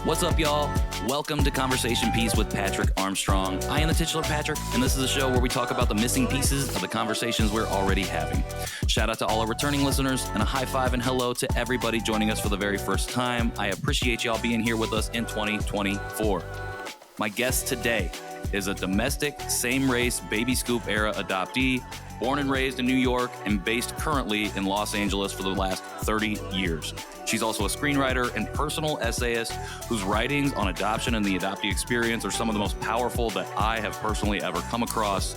What's up, y'all? Welcome to Conversation Piece with Patrick Armstrong. I am the titular Patrick, and this is a show where we talk about the missing pieces of the conversations we're already having. Shout out to all our returning listeners, and a high five and hello to everybody joining us for the very first time. I appreciate y'all being here with us in 2024. My guest today is a domestic, same-race, baby scoop era adoptee, born and raised in New York and based currently in Los Angeles for the last 30 years. She's also a screenwriter and personal essayist whose writings on adoption and the adoptee experience are some of the most powerful that I have personally ever come across.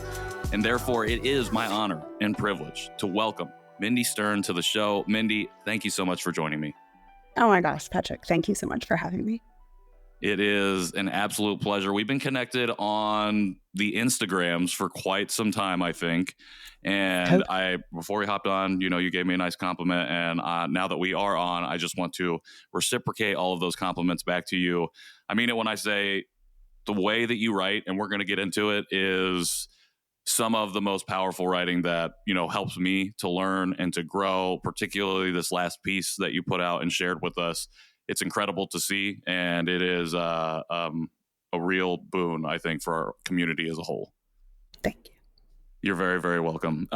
And therefore, it is my honor and privilege to welcome Mindy Stern to the show. Mindy, thank you so much for joining me. Oh my gosh, Patrick, thank you so much for having me. It is an absolute pleasure. We've been connected on the Instagrams for quite some time, I think. And before we hopped on, you gave me a nice compliment. And now that we are on, I just want to reciprocate all of those compliments back to you. I mean it when I say the way that you write, and we're going to get into it, is some of the most powerful writing that, helps me to learn and to grow, particularly this last piece that you put out and shared with us. It's incredible to see, and it is a real boon, I think, for our community as a whole. Thank you. You're very, very welcome.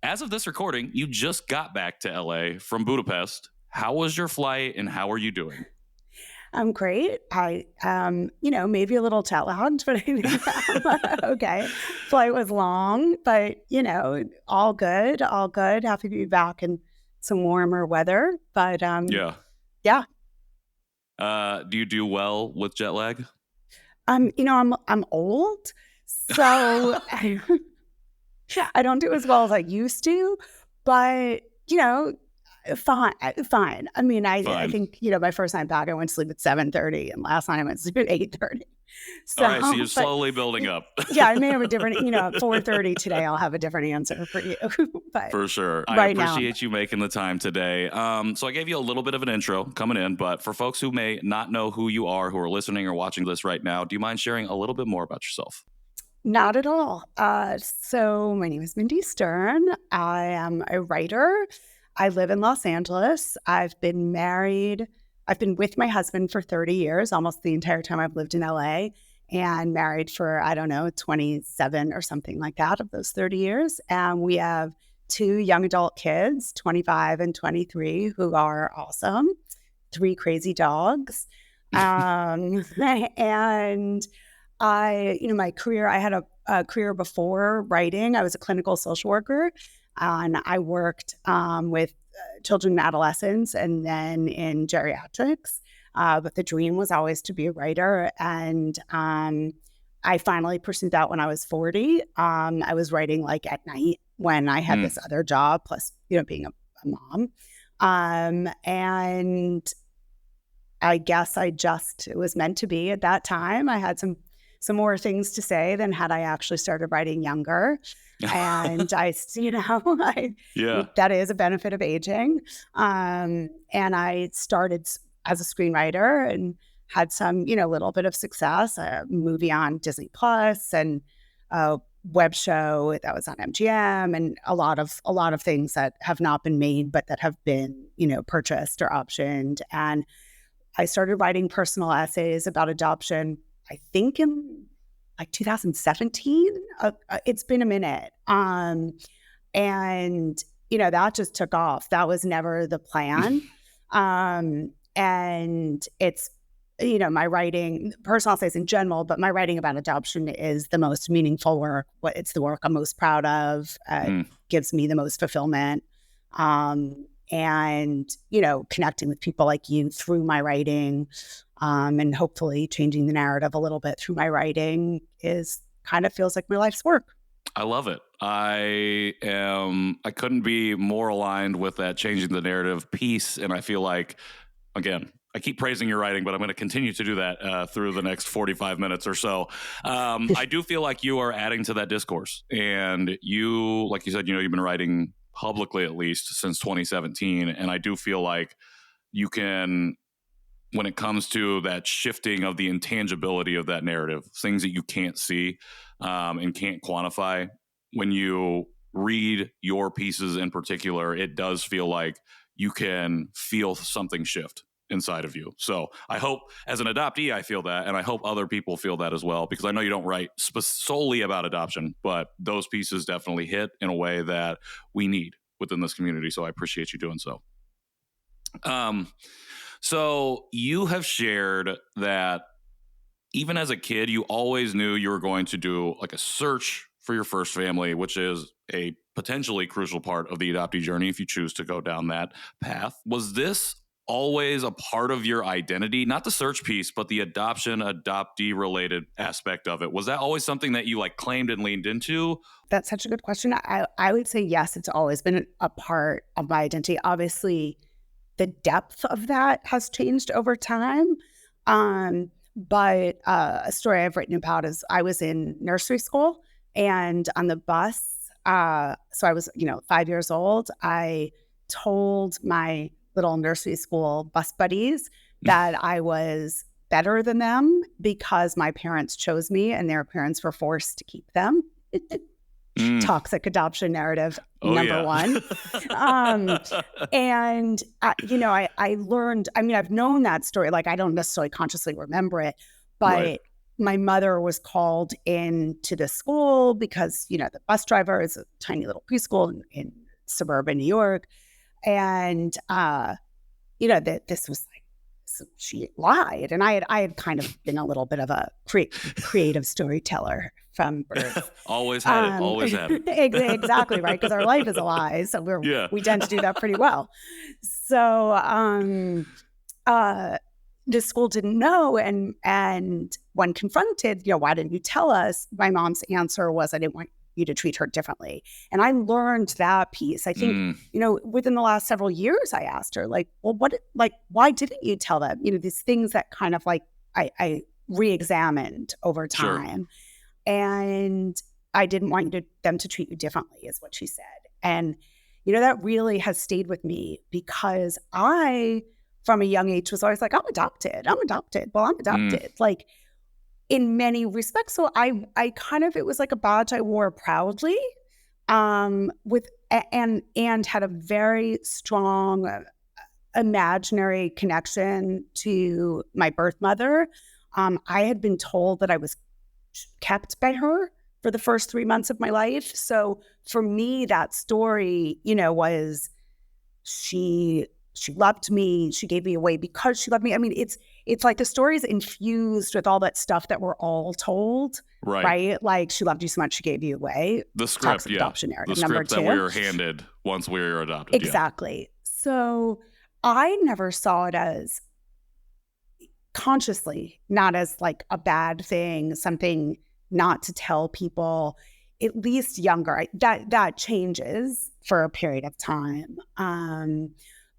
As of this recording, you just got back to LA from Budapest. How was your flight, and how are you doing? I'm great. I, maybe a little jet lagged, but I think I'm okay. Flight was long, but, all good, all good. Happy to be back in some warmer weather, but yeah. Do you do well with jet lag? I'm old, so I don't do as well as I used to, but fine. I mean, I think my first night back, I went to sleep at 7:30, and last night I went to sleep at 8:30. All right, so you're slowly building up. Yeah, I may have a different, at 4:30 today, I'll have a different answer for you. But for sure. I appreciate you making the time today. So I gave you a little bit of an intro coming in, but for folks who may not know who you are, who are listening or watching this right now, do you mind sharing a little bit more about yourself? Not at all. So my name is Mindy Stern. I am a writer. I live in Los Angeles. I've been with my husband for 30 years, almost the entire time I've lived in LA, and married for, 27 or something like that of those 30 years. And we have 2 young adult kids, 25 and 23, who are awesome, 3 crazy dogs. And my career, I had a career before writing. I was a clinical social worker, and I worked with children and adolescents and then in geriatrics. But the dream was always to be a writer. And I finally pursued that when I was 40. I was writing like at night when I had this other job, plus, being a mom. And I guess it was meant to be at that time. I had some more things to say than had I actually started writing younger. And that is a benefit of aging. And I started as a screenwriter and had some, little bit of success, a movie on Disney Plus and a web show that was on MGM, and a lot of things that have not been made, but that have been, purchased or optioned. And I started writing personal essays about adoption, I think in like 2017. It's been a minute. And, that just took off. That was never the plan. And it's, my writing, personal essays in general, but my writing about adoption is the most meaningful work. It's the work I'm most proud of. Gives me the most fulfillment. And, connecting with people like you through my writing, and hopefully changing the narrative a little bit through my writing kind of feels like my life's work. I love it. I couldn't be more aligned with that changing the narrative piece. And I feel like, again, I keep praising your writing, but I'm going to continue to do that through the next 45 minutes or so. I do feel like you are adding to that discourse. And you, like you said, you've been writing publicly at least since 2017. And I do feel like you can, when it comes to that shifting of the intangibility of that narrative, things that you can't see and can't quantify, when you read your pieces in particular, it does feel like you can feel something shift inside of you. So I hope as an adoptee, I feel that, and I hope other people feel that as well, because I know you don't write solely about adoption, but those pieces definitely hit in a way that we need within this community. So I appreciate you doing so. So you have shared that even as a kid, you always knew you were going to do like a search for your first family, which is a potentially crucial part of the adoptee journey if you choose to go down that path. Was this always a part of your identity? Not the search piece, but the adoption, adoptee related aspect of it. Was that always something that you like claimed and leaned into? That's such a good question. I would say yes, it's always been a part of my identity. Obviously, the depth of that has changed over time. But a story I've written about is I was in nursery school, and on the bus, so I was, 5 years old, I told my little nursery school bus buddies that I was better than them because my parents chose me and their parents were forced to keep them. Toxic adoption narrative, number one. And, I learned, I've known that story. Like, I don't necessarily consciously remember it, but my mother was called into the school because, the bus driver is a tiny little preschool in suburban New York. And, this was like, so she lied. And I had kind of been a little bit of a creative storyteller from birth. Always had it. Exactly, right? Because our life is a lie. So we tend to do that pretty well. So the school didn't know. And when confronted, why didn't you tell us? My mom's answer was, I didn't want you to treat her differently. And I learned that piece. I think, within the last several years, I asked her, like, well, why didn't you tell them? These things that kind of like I re-examined over time. Sure. And I didn't want them to treat you differently, is what she said. And, that really has stayed with me because I, from a young age, was always like, I'm adopted. Well, I'm adopted. Like, in many respects. So I kind of, it was like a badge I wore proudly, and had a very strong imaginary connection to my birth mother. I had been told that I was kept by her for the first 3 months of my life. So for me, that story, was she loved me. She gave me away because she loved me. It's like the story is infused with all that stuff that we're all told, right? Like, she loved you so much, she gave you away. The script, adoption narrative. The script that we were handed once we were adopted. Exactly. Yeah. So I never saw it as consciously, not as like a bad thing, something not to tell people, at least younger. That changes for a period of time.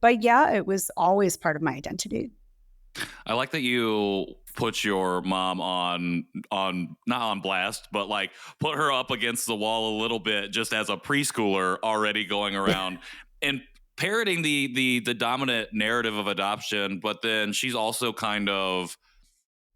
But yeah, it was always part of my identity. I like that you put your mom on not on blast, but like put her up against the wall a little bit, just as a preschooler already going around and parroting the dominant narrative of adoption. But then she's also kind of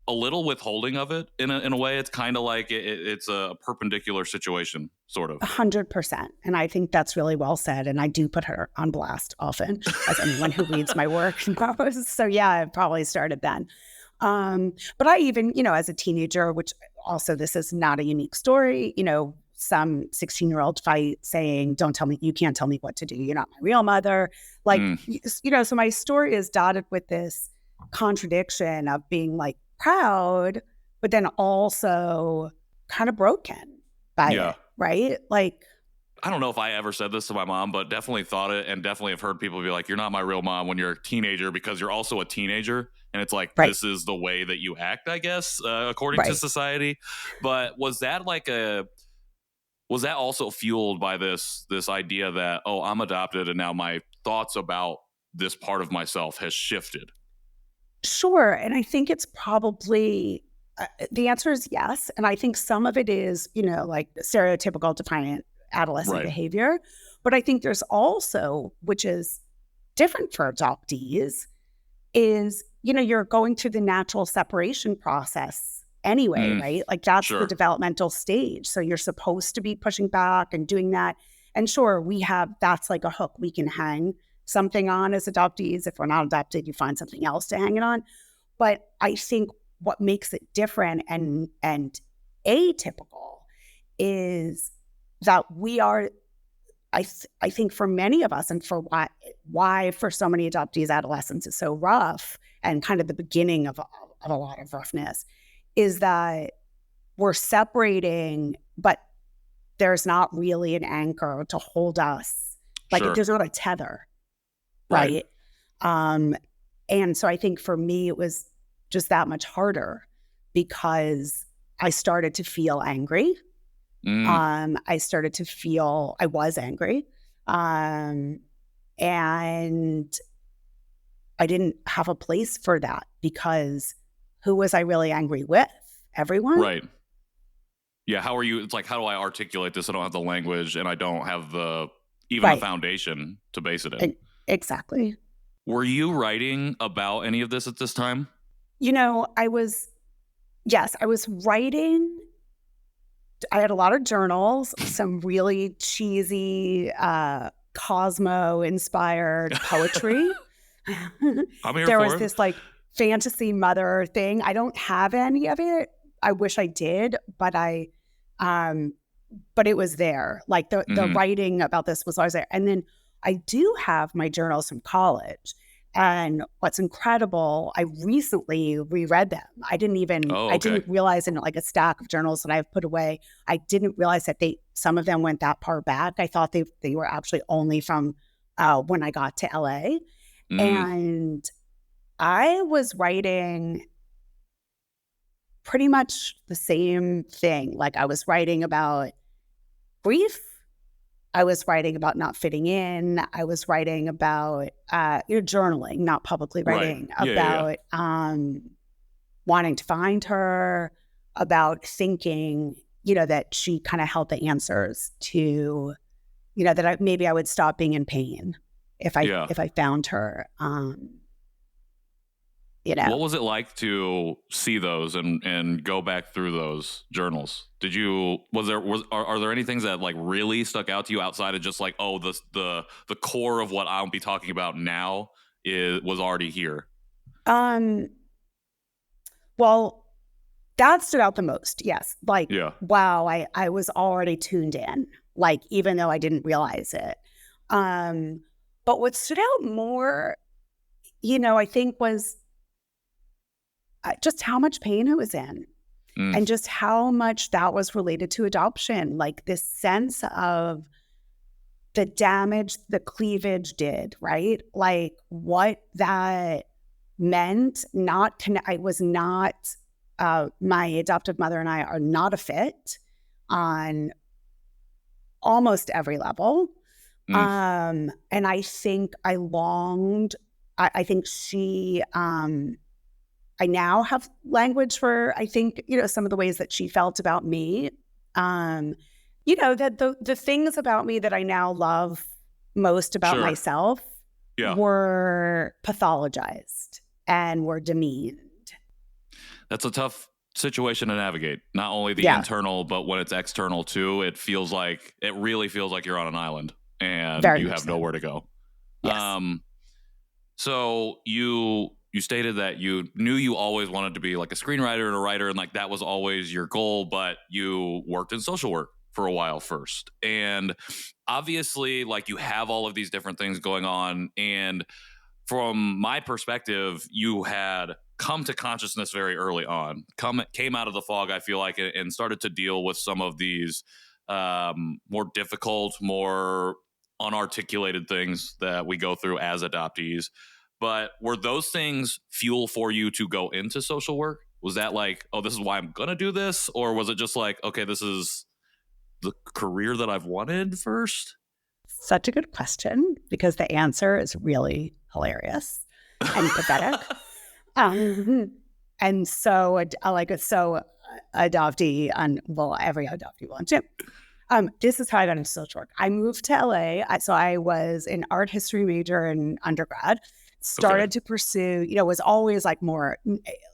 a little withholding of it in a way. It's kind of like it's a perpendicular situation, sort of. 100%. And I think that's really well said. And I do put her on blast often, as anyone who reads my work knows. So yeah, I probably started then. But I even, as a teenager, which also this is not a unique story, some 16-year-old fight saying, you can't tell me what to do. You're not my real mother. Like, so my story is dotted with this contradiction of being like proud, but then also kind of broken by it, right? Like, I don't know if I ever said this to my mom, but definitely thought it, and definitely have heard people be like, you're not my real mom when you're a teenager, because you're also a teenager. And it's like, this is the way that you act, I guess, according to society. But was that also fueled by this idea that, oh, I'm adopted and now my thoughts about this part of myself has shifted? Sure. And I think it's probably, the answer is yes. And I think some of it is, like stereotypical defiant adolescent behavior. But I think there's also, which is different for adoptees, is, you're going through the natural separation process anyway, right? Like, that's the developmental stage. So you're supposed to be pushing back and doing that. And sure, that's like a hook we can hang something on as adoptees. If we're not adopted, you find something else to hang it on. But I think what makes it different and atypical is that we are, I think for many of us, and for why for so many adoptees, adolescence is so rough and kind of the beginning of a lot of roughness, is that we're separating, but there's not really an anchor to hold us. Like Sure. there's not a tether, Right. right? And so I think for me, it was just that much harder because I started to feel angry. I started to feel I was angry. And I didn't have a place for that because who was I really angry with? Everyone? Right. Yeah. How are you? It's like, how do I articulate this? I don't have the language and I don't have even the Right. foundation to base it in. Exactly. Were you writing about any of this at this time? I was writing. I had a lot of journals, some really cheesy Cosmo-inspired poetry. I'm here There for was it. this like fantasy mother thing. I don't have any of it. I wish I did, but but it was there. Like the writing about this was always there. And then I do have my journals from college. And what's incredible, I recently reread them. I didn't realize in like a stack of journals that I've put away, I didn't realize that some of them went that far back. I thought they were actually only from when I got to LA. And I was writing pretty much the same thing. Like I was writing about grief. I was writing about not fitting in. I was writing about, journaling, not publicly writing, about wanting to find her, about thinking, that she kind of held the answers to, that maybe I would stop being in pain if I found her. What was it like to see those and go back through those journals? Are there any things that like really stuck out to you outside of just like, oh, the core of what I'll be talking about now was already here? Well, that stood out the most. Yes. Like, wow, I was already tuned in, like, even though I didn't realize it. But what stood out more, I think was just how much pain I was in and just how much that was related to adoption. Like this sense of the damage the cleavage did, right? Like what that meant. I was not, my adoptive mother and I are not a fit on almost every level. And I think I longed, I think she, I now have language for, I think, some of the ways that she felt about me. That the things about me that I now love most about myself were pathologized and were demeaned. That's a tough situation to navigate. Not only the internal, but when it's external too, it really feels like you're on an island and you have nowhere to go. Yes. So you stated that you knew you always wanted to be like a screenwriter and a writer, and like that was always your goal, but you worked in social work for a while first. And obviously, like you have all of these different things going on. And from my perspective, you had come to consciousness very early on, came out of the fog, I feel like, and started to deal with some of these more difficult, more unarticulated things that we go through as adoptees. But were those things fuel for you to go into social work? Was that like, oh, this is why I'm going to do this? Or was it just like, okay, this is the career that I've wanted first? Such a good question, because the answer is really hilarious and pathetic. And so adoptee, and well, every adoptee will too. This is how I got into social work. I moved to LA. So I was an art history major in undergrad. Started to pursue, was always like more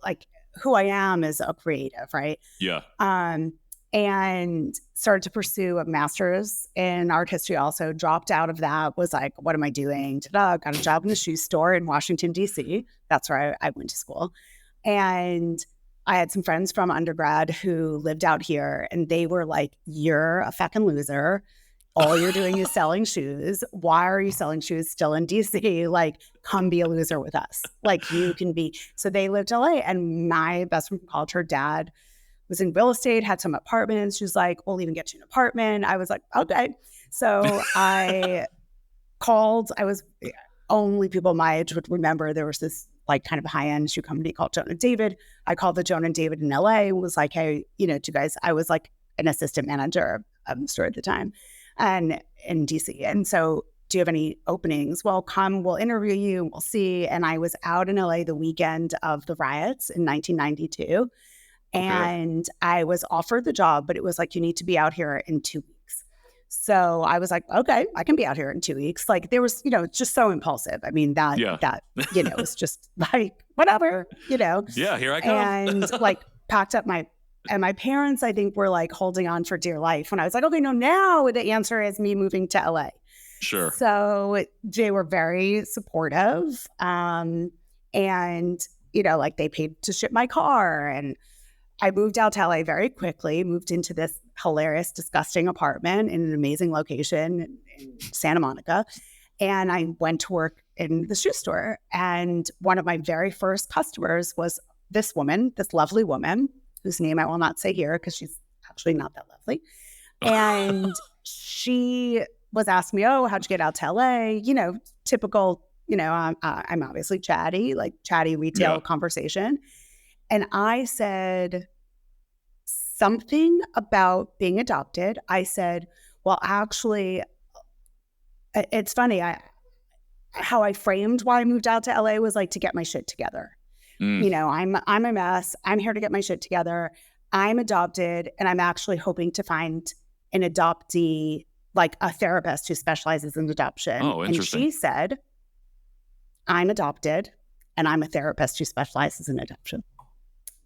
like who I am as a creative, right? Yeah. and started to pursue a master's in art history. Also dropped out of that, was like, what am I doing? Got a job in a shoe store in Washington, D.C. That's where I went to school. And I had some friends from undergrad who lived out here, and they were like, you're a fucking loser. All you're doing is selling shoes. Why are you selling shoes still in DC? Like, come be a loser with us. Like, you can be. So they lived in LA, and my best friend from college, her dad was in real estate, had some apartments. She was like, we'll even get you an apartment. I was like, okay. So I called. I was only people my age would remember there was this like kind of high-end shoe company called Joan and David. I called the Joan and David in LA and was like, hey, do you guys, I was like an assistant manager of the store at the time and in DC. And so, do you have any openings? Well, come, we'll interview you, we'll see. And I was out in LA the weekend of the riots in 1992. And I was offered the job, but it was like, you need to be out here in 2 weeks. So I was like, okay, I can be out here in 2 weeks. Like there was, it's just so impulsive. I mean, that was just like, whatever, Yeah, here I come. And like packed up my parents, I think, were like holding on for dear life when I was like, okay, no, now the answer is me moving to LA. Sure. So they were very supportive. And, like they paid to ship my car, and I moved out to LA very quickly, moved into this hilarious, disgusting apartment in an amazing location in Santa Monica. And I went to work in the shoe store. And one of my very first customers was this woman, this lovely woman, whose name I will not say here because she's actually not that lovely. And she was asking me, oh, how'd you get out to LA? Typical, I'm obviously chatty retail conversation. And I said something about being adopted. I said, well, actually, it's funny. How I framed why I moved out to LA was like to get my shit together. I'm a mess. I'm here to get my shit together. I'm adopted, and I'm actually hoping to find an adoptee, like a therapist who specializes in adoption. Oh, interesting. And she said, I'm adopted, and I'm a therapist who specializes in adoption.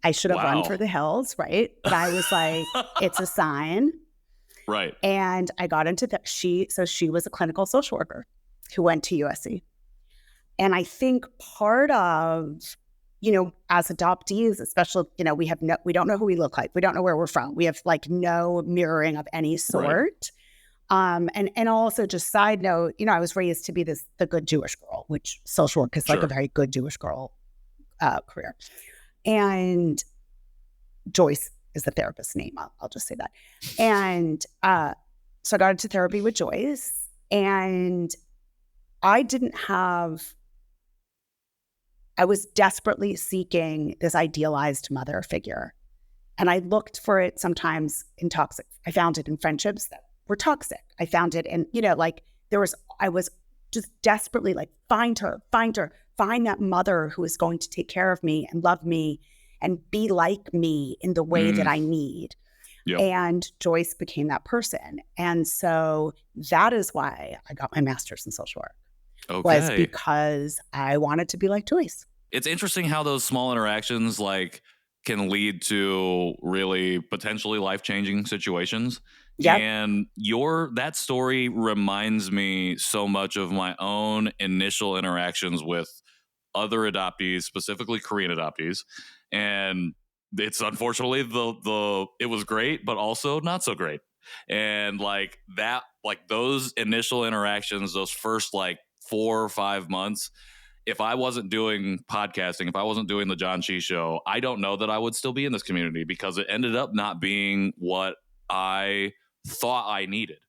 I should have run for the hills, right? But I was like, it's a sign. Right. And I got into she was a clinical social worker who went to USC. And I think part of, as adoptees, especially, we don't know who we look like. We don't know where we're from. We have like no mirroring of any sort. Right. And also just side note, I was raised to be the good Jewish girl, which social work is like a very good Jewish girl career. And Joyce is the therapist's name. I'll just say that. And so I got into therapy with Joyce, and I was desperately seeking this idealized mother figure. And I looked for it sometimes in toxic. I found it in friendships that were toxic. I found it in, I was just desperately like, find that mother who is going to take care of me and love me and be like me in the way that I need. Yep. And Joyce became that person. And so that is why I got my master's in social work, was because I wanted to be like Joyce. It's interesting how those small interactions like can lead to really potentially life-changing situations. Yep. And that story reminds me so much of my own initial interactions with other adoptees, specifically Korean adoptees. And it's unfortunately it was great, but also not so great. And like that, like those initial interactions, those first like 4 or 5 months, if I wasn't doing podcasting, if I wasn't doing the John Chi Show, I don't know that I would still be in this community, because it ended up not being what I thought I needed.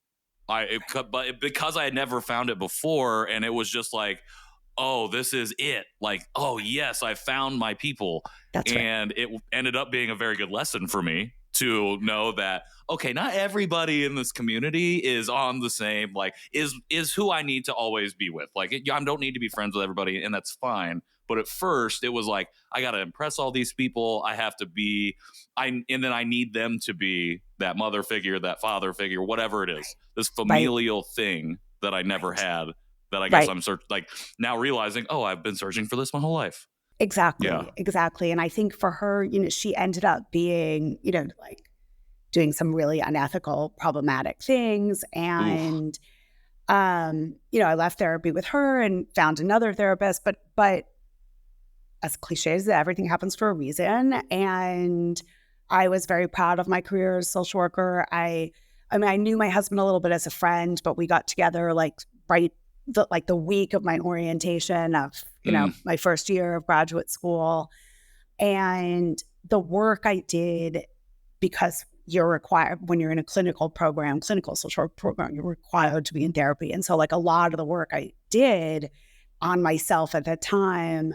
But because I had never found it before, and it was just like, oh, this is it. Like, oh yes, I found my people. That's and right. It ended up being a very good lesson for me to know that, okay, not everybody in this community is on the same, like, is who I need to always be with. Like, I don't need to be friends with everybody, and that's fine. But at first, it was like, I got to impress all these people. I have to be, and then I need them to be that mother figure, that father figure, whatever it is, this familial thing that I never had, that I guess I'm like now realizing, oh, I've been searching for this my whole life. Exactly. And I think for her, she ended up being, like doing some really unethical, problematic things. And, I left therapy with her and found another therapist, but as cliche as that, everything happens for a reason. And I was very proud of my career as a social worker. I knew my husband a little bit as a friend, but we got together the week of my orientation of, my first year of graduate school. And the work I did, because you're required when you're in a clinical social work program, you're required to be in therapy. And so a lot of the work I did on myself at that time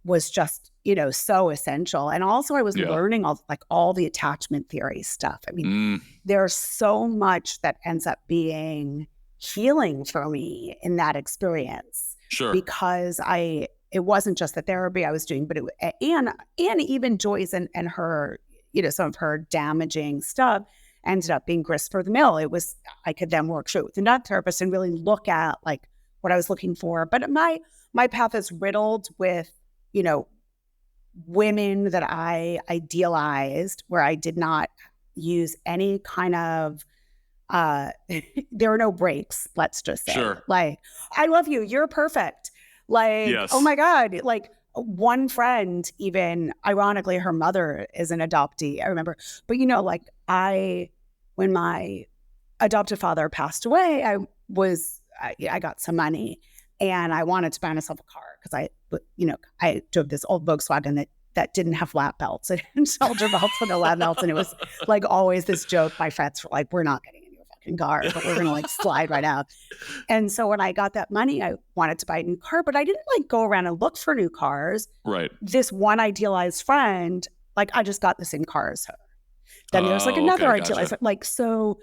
was just, so essential. And also I was learning all the attachment theory stuff. I mean, there's so much that ends up being healing for me in that experience. Sure. Because it wasn't just the therapy I was doing, but and even Joyce and her, some of her damaging stuff ended up being grist for the mill. I could then work straight with another therapist and really look at what I was looking for. But my path is riddled with, women that I idealized, where I did not use any kind of, there are no breaks, let's just say. Sure. I love you, you're perfect. Yes. Oh my God, one friend, even ironically, her mother is an adoptee, I remember. But, when my adoptive father passed away, I got some money and I wanted to buy myself a car because I drove this old Volkswagen that didn't have lap belts. It didn't shoulder belts with no lap belts. And it was always this joke. My friends were we're not getting into a fucking car, but we're going to slide right out. And so when I got that money, I wanted to buy a new car, but I didn't go around and look for new cars. Right. This one idealized friend, I just got the same car as her. Then there's another idealized, so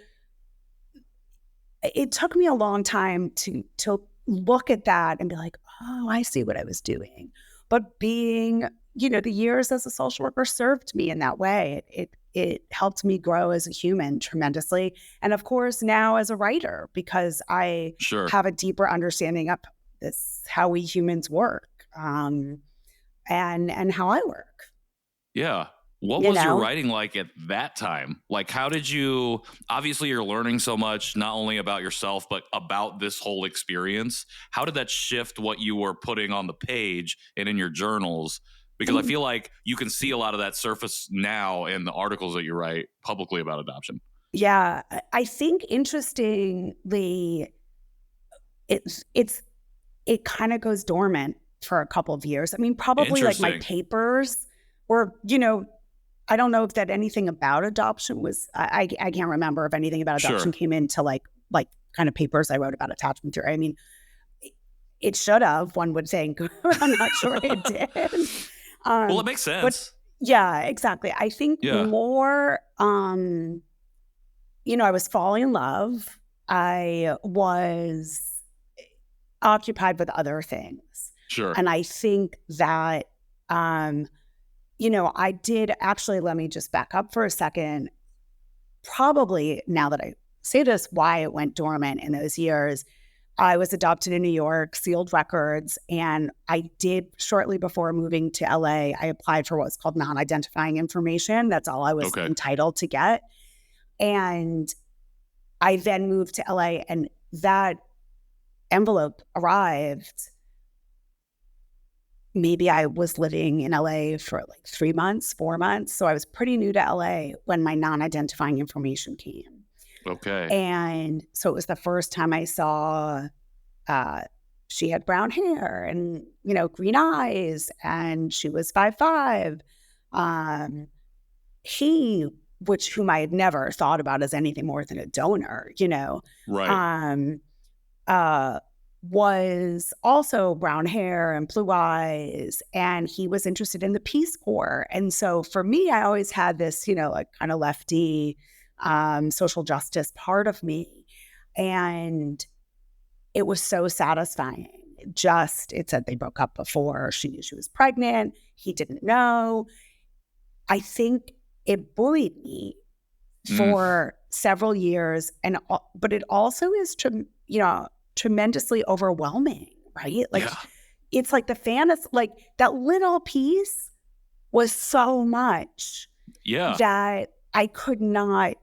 it took me a long time to look at that and be oh, I see what I was doing. But being, the years as a social worker served me in that way. It helped me grow as a human tremendously. And of course, now as a writer, because I have a deeper understanding of how we humans work, and how I work. Yeah. What was your writing like at that time? How did you, obviously you're learning so much, not only about yourself, but about this whole experience. How did that shift what you were putting on the page and in your journals? Because I feel like you can see a lot of that surface now in the articles that you write publicly about adoption. Yeah. I think interestingly, it kind of goes dormant for a couple of years. I mean, probably my papers were, I don't know if that anything about adoption was, I can't remember if anything about adoption came into kind of papers I wrote about attachment theory. I mean, it should have, one would think. I'm not sure it did. Well, it makes sense. But yeah, exactly. I think more, I was falling in love. I was occupied with other things. Sure. And I think that, I did actually, let me just back up for a second. Probably now that I say this, why it went dormant in those years. I was adopted in New York, sealed records, and I did shortly before moving to LA, I applied for what's called non-identifying information. That's all I was entitled to get. And I then moved to LA, and that envelope arrived. Maybe I was living in LA for 3 months, 4 months. So I was pretty new to LA when my non-identifying information came. Okay. And so it was the first time I saw she had brown hair and, green eyes, and she was 5'5". Whom I had never thought about as anything more than a donor, Right. Was also brown hair and blue eyes, and he was interested in the Peace Corps. And so for me, I always had this, kind of lefty, social justice part of me. And it was so satisfying. It said they broke up before she knew she was pregnant. He didn't know. I think it buoyed me for several years. But it also is, tremendously overwhelming, right? It's the fantasy, that little piece was so much that I could not,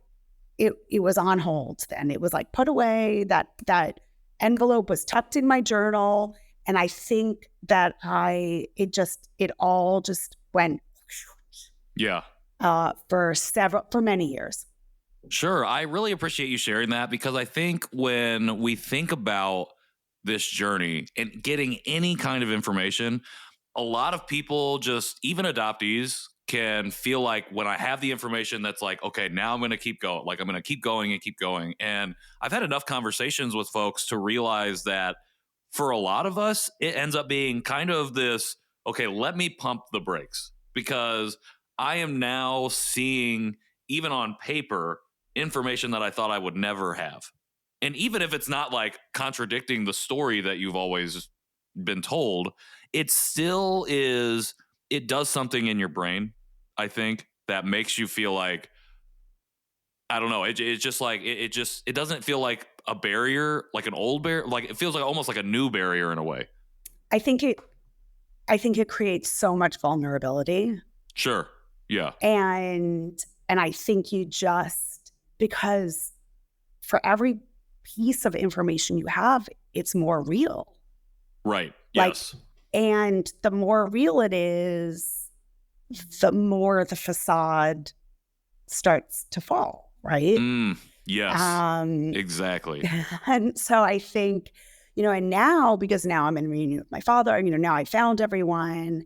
it was on hold then. It was like put away, that envelope was tucked in my journal. And I think that it all just went Yeah. for many years. Sure. I really appreciate you sharing that, because I think when we think about this journey and getting any kind of information, a lot of people, just even adoptees, can feel like, when I have the information, that's like, okay, now I'm going to keep going. Like, I'm going to keep going and keep going. And I've had enough conversations with folks to realize that for a lot of us, it ends up being kind of this, okay, let me pump the brakes, because I am now seeing, even on paper, information that I thought I would never have. And even if it's not like contradicting the story that you've always been told, it still is, it does something in your brain, I think, that makes you feel like, I don't know, it's just like, it doesn't feel like a barrier, like an old barrier, like it feels like almost like a new barrier in a way. I think it creates so much vulnerability. Sure. Yeah. And I think you just, because for every piece of information you have, it's more real. Right. Like, Yes. and the more real it is, the more the facade starts to fall, right? Yes. Exactly. And so I think, and now, because now I'm in reunion with my father, now I found everyone,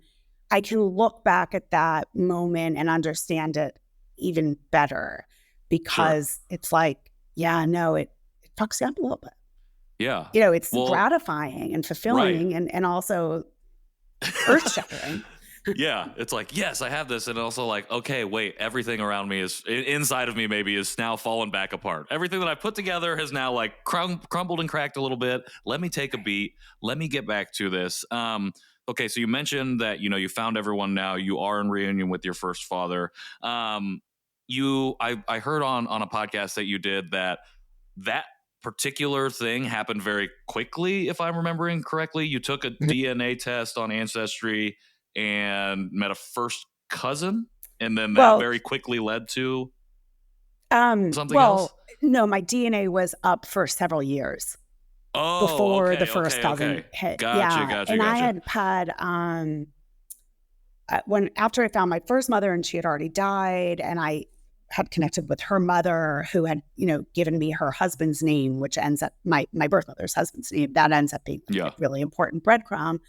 I can look back at that moment and understand it even better, because it's like, yeah, no, it fucks you up a little bit. Yeah. It's gratifying and fulfilling, right. and also earth-shattering. Yeah, it's like, yes, I have this, and also like, okay, wait, everything around me is inside of me, maybe, is now fallen back apart. Everything that I put together has now like crumbled and cracked a little bit. Let me take a beat. Let me get back to this. Okay, so you mentioned that you found everyone now. You are in reunion with your first father. I heard on a podcast that you did that particular thing happened very quickly, if I'm remembering correctly. You took a DNA test on Ancestry and met a first cousin, and then that very quickly led to something else? No, my DNA was up for several years before the first cousin hit. Gotcha. And I had after I found my first mother, and she had already died, and I had connected with her mother, who had, given me her husband's name, which ends up my birth mother's husband's name. That ends up being a really important breadcrumb.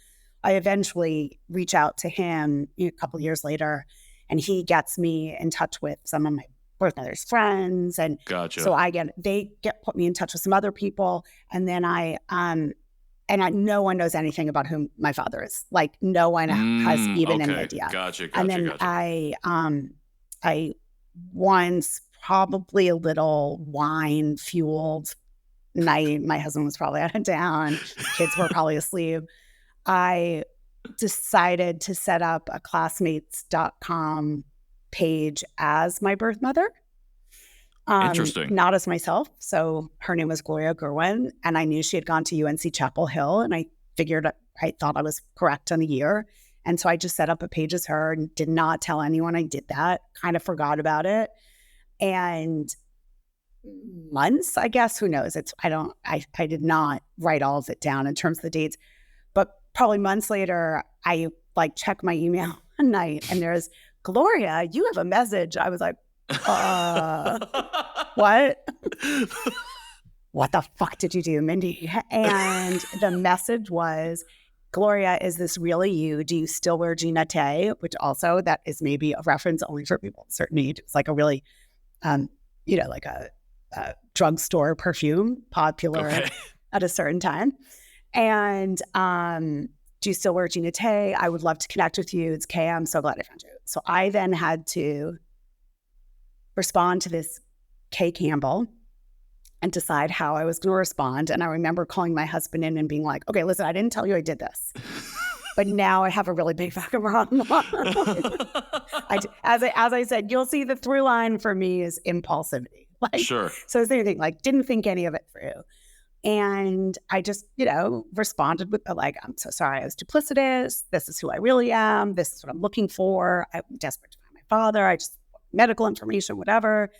I eventually reach out to him a couple of years later, and he gets me in touch with some of my birth mother's friends. And Gotcha. so they put me in touch with some other people. And then no one knows anything about who my father is. Like, no one has even any idea. Gotcha. And then I once, probably a little wine fueled night, my husband was probably out of town, kids were probably asleep, I decided to set up a classmates.com page as my birth mother. Interesting. Not as myself. So her name was Gloria Gerwin, and I knew she had gone to UNC Chapel Hill, and I thought I was correct on the year. And so I just set up a page as her and did not tell anyone I did that, kind of forgot about it. And months, I guess, who knows? I did not write all of it down in terms of the dates, but probably months later, I check my email one night, and there's, Gloria, you have a message. I was like, what? What the fuck did you do, Mindy? And the message was, Gloria, is this really you? Do you still wear Gina Tay? Which also, that is maybe a reference only for people of a certain age. It's like a really, like a drugstore perfume, popular at a certain time. And do you still wear Gina Tay? I would love to connect with you. It's Kay. I'm so glad I found you. So I then had to respond to this Kay Campbell and decide how I was going to respond. And I remember calling my husband in and being like, okay, listen, I didn't tell you I did this, but now I have a really big fucking problem. As I said, you'll see the through line for me is impulsivity. Sure. So same thing, didn't think any of it through. And I just, responded with I'm so sorry, I was duplicitous. This is who I really am. This is what I'm looking for. I'm desperate to find my father. I just medical information, whatever.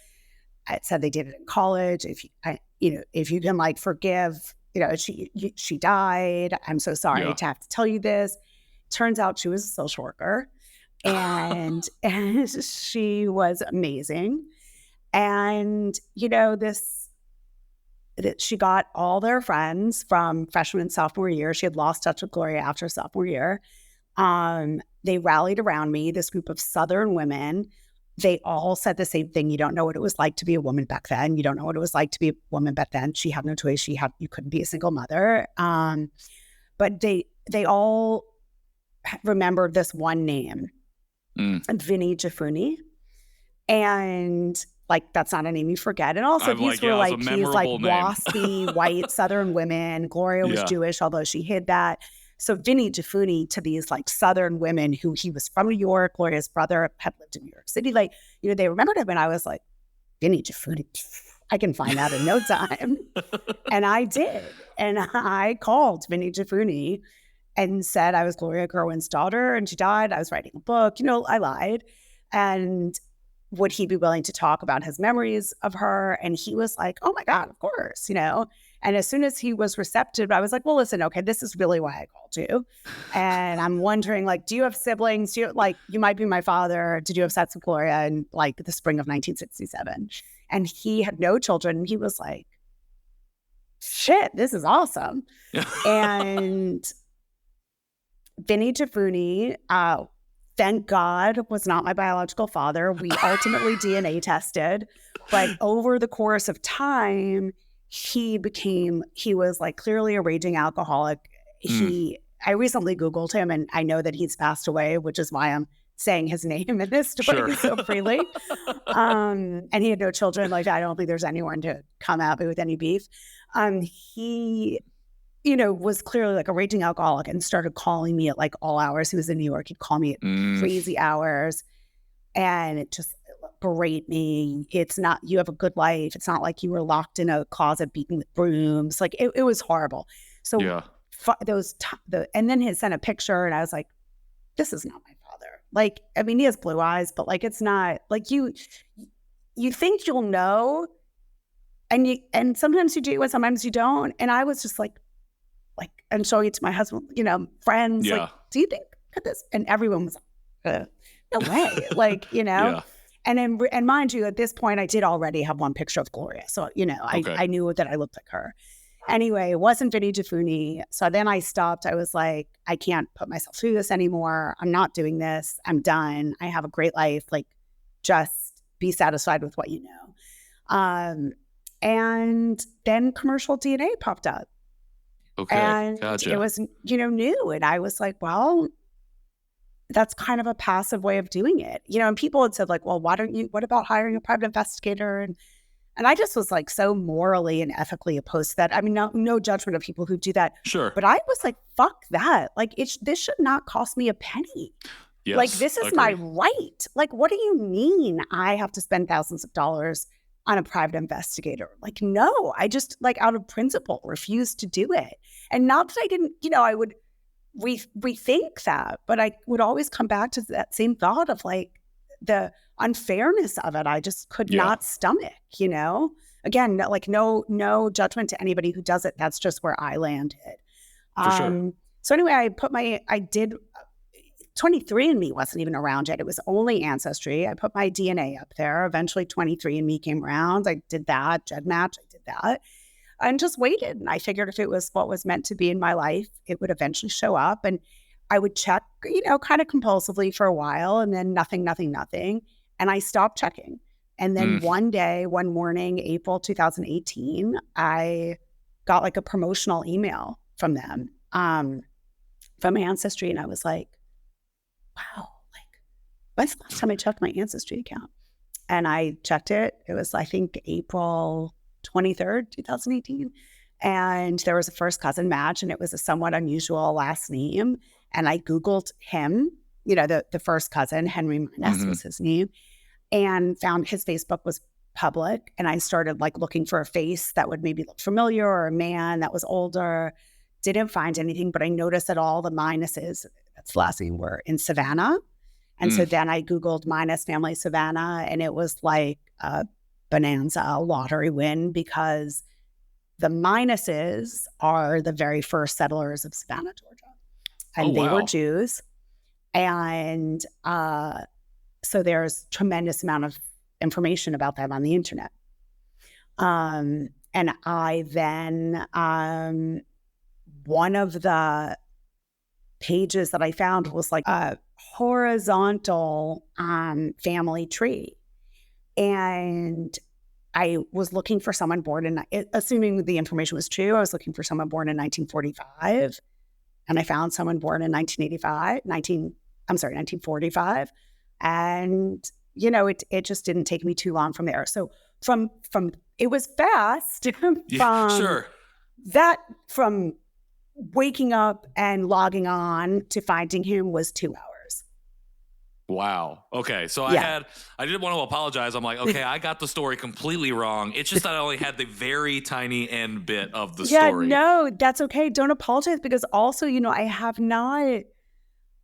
It said they did it in college. If you can like forgive, she died. I'm so sorry to have to tell you this. Turns out she was a social worker, and she was amazing. And she got all their friends from freshman and sophomore year. She had lost touch with Gloria after sophomore year. They rallied around me, this group of Southern women. They all said the same thing. You don't know what it was like to be a woman back then. You don't know what it was like to be a woman back then. She had no choice. You couldn't be a single mother. But they all remembered this one name, Vinnie Jafuni. And like, that's not a name you forget. And also these were like waspy white Southern women. Gloria was Jewish, although she hid that. So Vinnie Jafuni to these like Southern women who he was from New York. Gloria's brother had lived in New York City. Like, they remembered him. And I was like, Vinnie Jafuni, I can find out in no time. And I did. And I called Vinnie Jafuni and said I was Gloria Gerwin's daughter and she died. I was writing a book. I lied. And would he be willing to talk about his memories of her? And he was like, oh my God, of course, And as soon as he was receptive, I was like, well, listen, okay, this is really why I called you. And I'm wondering, like, do you have siblings? You might be my father. Did you have sex with Gloria in like the spring of 1967? And he had no children. He was like, shit, this is awesome. And Vinnie Jafuni, thank God, was not my biological father. We ultimately DNA tested. But over the course of time, he was like clearly a raging alcoholic. I recently Googled him and I know that he's passed away, which is why I'm saying his name in this story so freely. And he had no children. Like, I don't think there's anyone to come at me with any beef. He was clearly like a raging alcoholic and started calling me at like all hours. He was in New York. He'd call me at crazy hours and it just berate me. It's not, you have a good life. It's not like you were locked in a closet beaten with brooms. Like it was horrible. So and then he sent a picture and I was like, this is not my father. Like, I mean, he has blue eyes, but like, it's not like you think you'll know. And sometimes you do and sometimes you don't. And I was just like, and showing it to my husband, friends, like, do you think at this? And everyone was like, no way. Like, and mind you, at this point, I did already have one picture of Gloria. So, I knew that I looked like her. Anyway, it wasn't Vinnie Jafuni. So then I stopped. I was like, I can't put myself through this anymore. I'm not doing this. I'm done. I have a great life. Like, just be satisfied with what you know. And then commercial DNA popped up. Okay, and gotcha. It was, new. And I was like, well, that's kind of a passive way of doing it. And people had said like, well, what about hiring a private investigator? And I just was like so morally and ethically opposed to that. I mean, no judgment of people who do that. Sure. But I was like, fuck that. Like this should not cost me a penny. Yes, like this is my right. Like, what do you mean I have to spend thousands of dollars on a private investigator? Like, no, I just like out of principle refused to do it. And not that I didn't, I would rethink that, but I would always come back to that same thought of like the unfairness of it. I just could not stomach, again, like no judgment to anybody who does it. That's just where I landed. For sure. So anyway, I did 23andMe wasn't even around yet. It was only Ancestry. I put my DNA up there. Eventually 23andMe came around. I did that. GEDmatch, I did that. And just waited. And I figured if it was what was meant to be in my life, it would eventually show up. And I would check, kind of compulsively for a while and then nothing. And I stopped checking. And then one morning, April 2018, I got like a promotional email from them, from Ancestry. And I was like, wow, like, when's the last time I checked my Ancestry account? And I checked it. It was, I think, April 23rd, 2018. And there was a first cousin match, and it was a somewhat unusual last name. And I Googled him, the first cousin, Henry Minus was his name, and found his Facebook was public. And I started like looking for a face that would maybe look familiar or a man that was older. Didn't find anything, but I noticed that all the Minuses, that's the last name, were in Savannah. And so then I Googled Minus Family Savannah, and it was like a bonanza, a lottery win, because the Minuses are the very first settlers of Savannah, Georgia. And they were Jews. And so there's tremendous amount of information about them on the internet. And I then, one of the pages that I found was like a horizontal family tree. And I was looking for someone born in, assuming the information was true, I was looking for someone born in 1945. And I found someone born in 1945. And, you know, it just didn't take me too long from there. So from it was fast. From waking up and logging on to finding him was 2 hours. Wow. Okay. So I didn't want to apologize. I'm like, okay, I got the story completely wrong. It's just that I only had the very tiny end bit of the story. Yeah, no, that's okay. Don't apologize, because also, you know, I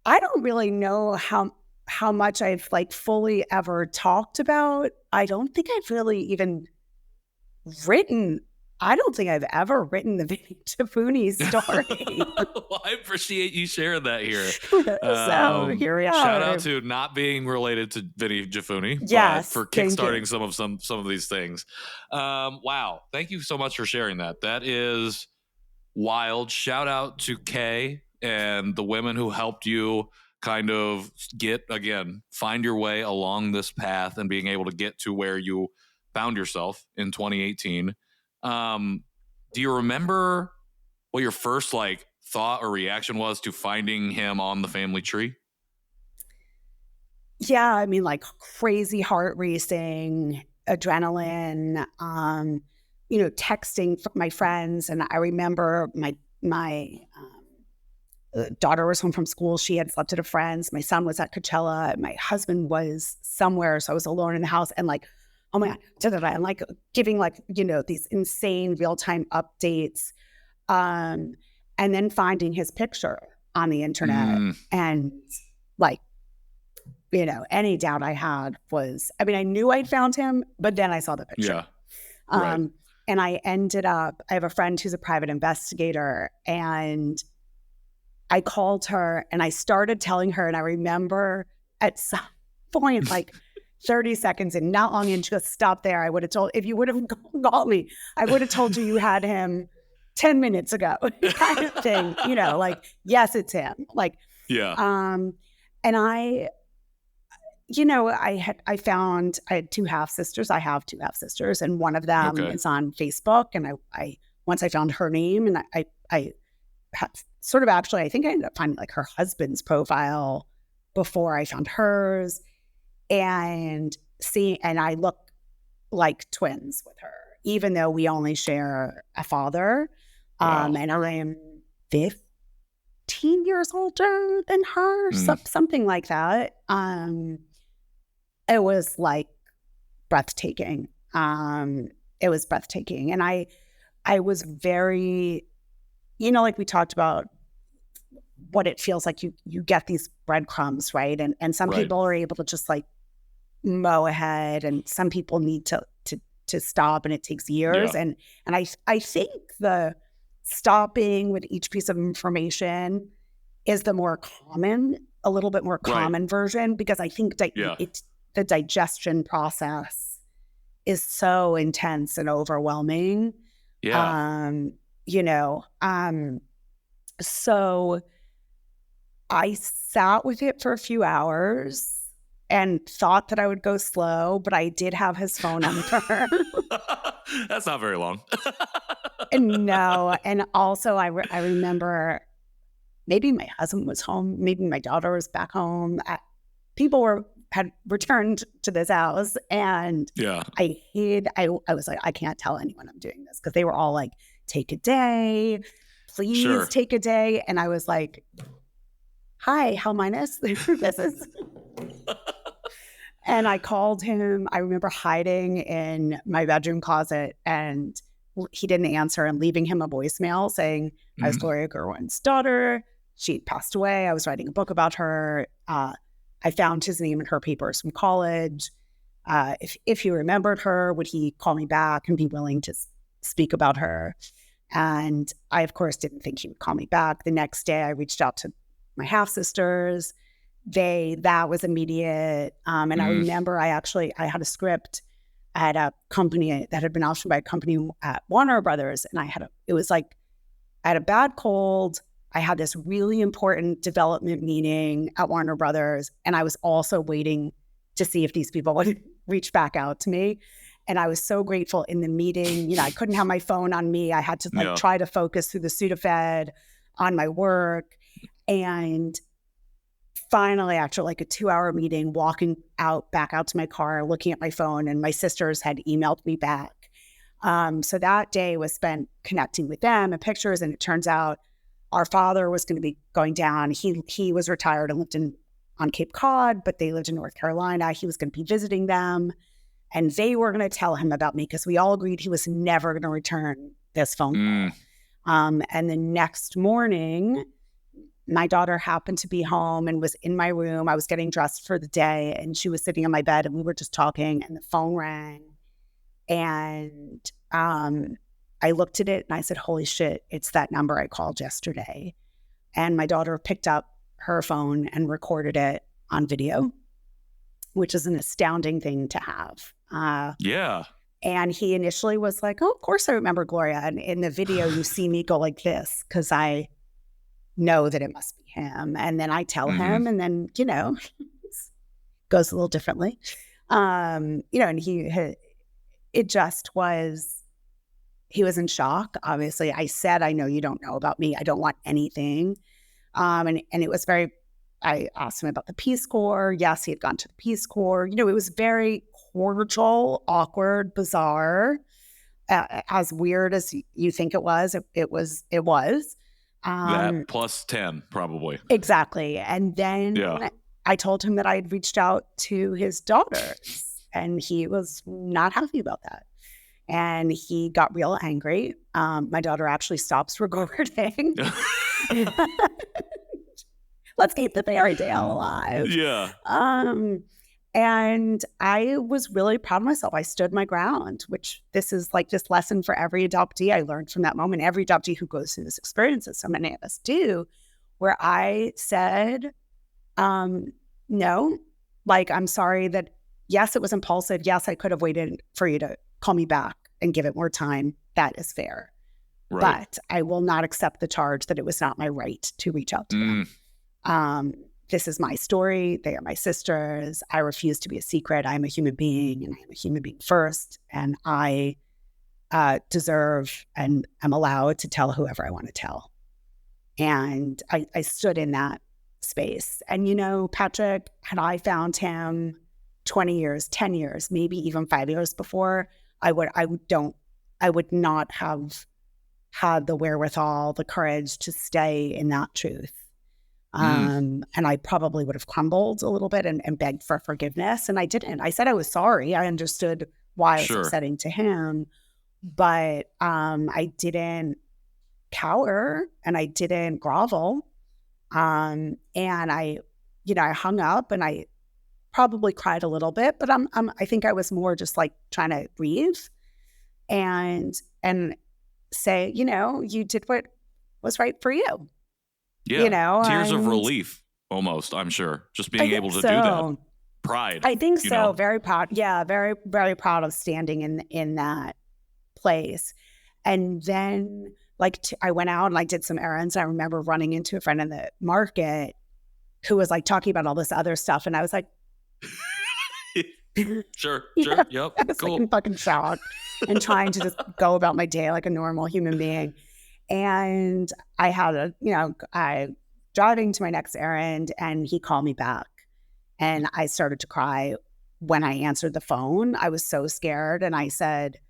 don't really know how much I've like fully ever talked about. I don't think I've really even I don't think I've ever written the Vinny Jafuni story. Well, I appreciate you sharing that here. So here we are. Shout out to not being related to Vinny Jafuni. Yes, for kickstarting some of these things. Wow. Thank you so much for sharing that. That is wild. Shout out to Kay and the women who helped you kind of find your way along this path and being able to get to where you found yourself in 2018. Do you remember what your first like thought or reaction was to finding him on the family tree? Yeah, I mean, like crazy heart racing, adrenaline, you know, texting my friends. And I remember my daughter was home from school. She had slept at a friend's. My son was at Coachella. My husband was somewhere. So I was alone in the house, and like, oh my God, and like giving like, you know, these insane real-time updates. And then finding his picture on the internet. And like, you know, any doubt I had was, I mean, I knew I'd found him, but then I saw the picture. Yeah. Right. And I have a friend who's a private investigator, and I called her and I started telling her, and I remember at some point, like 30 seconds and not long in, she goes, stop there. I would have told, if you would have called me, I would have told you had him 10 minutes ago, kind of thing, you know, like, yes, it's him. Like, yeah. And I, you know, I had two half sisters. I have two half sisters, and one of them is on Facebook. And I once I found her name, and I sort of actually, I think I ended up finding like her husband's profile before I found hers. And I look like twins with her, even though we only share a father. Wow. And I am 15 years older than her, something like that. It was like breathtaking. It was breathtaking. And I was very, you know, like we talked about what it feels like you get these breadcrumbs, right? And some people are able to just like mow ahead, and some people need to stop, and it takes years. Yeah. And I think the stopping with each piece of information is the more common, a little bit more common version, because I think the digestion process is so intense and overwhelming. Yeah. You know, so I sat with it for a few hours and thought that I would go slow, but I did have his phone number. That's not very long. No. And also I remember maybe my husband was home, maybe my daughter was back home. People had returned to this house, and I was like, I can't tell anyone I'm doing this, because they were all like, take a day, please take a day. And I was like, hi, how minus? This is. And I called him. I remember hiding in my bedroom closet, and he didn't answer, and leaving him a voicemail saying, I was Gloria Gerwin's daughter. She passed away. I was writing a book about her. I I found his name in her papers from college. If he remembered her, would he call me back and be willing to speak about her? And I, of course, didn't think he would call me back. The next day, I reached out to my half-sisters. That was immediate. And I remember I had a script. I had a company that had been optioned by a company at Warner Brothers. And I had a bad cold. I had this really important development meeting at Warner Brothers. And I was also waiting to see if these people would reach back out to me. And I was so grateful in the meeting. I couldn't have my phone on me. I had to try to focus through the Sudafed on my work. And finally, after like a 2-hour meeting, walking back out to my car, looking at my phone, and my sisters had emailed me back. So that day was spent connecting with them and pictures. And it turns out our father was going to be going down. He was retired and lived on Cape Cod, but they lived in North Carolina. He was going to be visiting them. And they were going to tell him about me because we all agreed he was never going to return this phone call. And the next morning, my daughter happened to be home and was in my room. I was getting dressed for the day, and she was sitting on my bed, and we were just talking, and the phone rang. And I looked at it, and I said, holy shit, it's that number I called yesterday. And my daughter picked up her phone and recorded it on video, which is an astounding thing to have. Yeah. And he initially was like, oh, of course I remember Gloria. And in the video, you see me go like this because I know that it must be him. And then I tell him, and then, goes a little differently. And it just was, he was in shock. Obviously, I said, I know you don't know about me. I don't want anything. And it was I asked him about the Peace Corps. Yes, he had gone to the Peace Corps. It was very cordial, awkward, bizarre, as weird as you think it was. It was. That plus 10, probably. Exactly. And then I told him that I had reached out to his daughters, and he was not happy about that. And he got real angry. My daughter actually stops recording. Let's keep the fairy tale alive. Yeah. And I was really proud of myself. I stood my ground, which this is like this lesson for every adoptee. I learned from that moment, every adoptee who goes through this experience, as so many of us do, where I said, no, like, I'm sorry that, yes, it was impulsive. Yes, I could have waited for you to call me back and give it more time. That is fair. Right. But I will not accept the charge that it was not my right to reach out to them. This is my story. They are my sisters. I refuse to be a secret. I'm a human being, and I am a human being first. And I deserve and am allowed to tell whoever I want to tell. And I stood in that space. And, Patrick, had I found him 20 years, 10 years, maybe even 5 years before, I would not have had the wherewithal, the courage to stay in that truth. And I probably would have crumbled a little bit and begged for forgiveness. And I didn't. I said I was sorry. I understood why I was upsetting to him. But I didn't cower, and I didn't grovel. And I hung up, and I probably cried a little bit. But I think I was more just like trying to breathe and say, you did what was right for you. Yeah, tears of relief, almost, I'm sure. Just being able to do that. Pride. I think so. Very proud. Yeah, very, very proud of standing in that place. And then, I went out and I did some errands. I remember running into a friend in the market who was talking about all this other stuff. And I was like, Sure. Yep. I was in fucking shock and trying to just go about my day like a normal human being. And I had I driving to my next errand, and he called me back, and I started to cry when I answered the phone. I was so scared. And he said,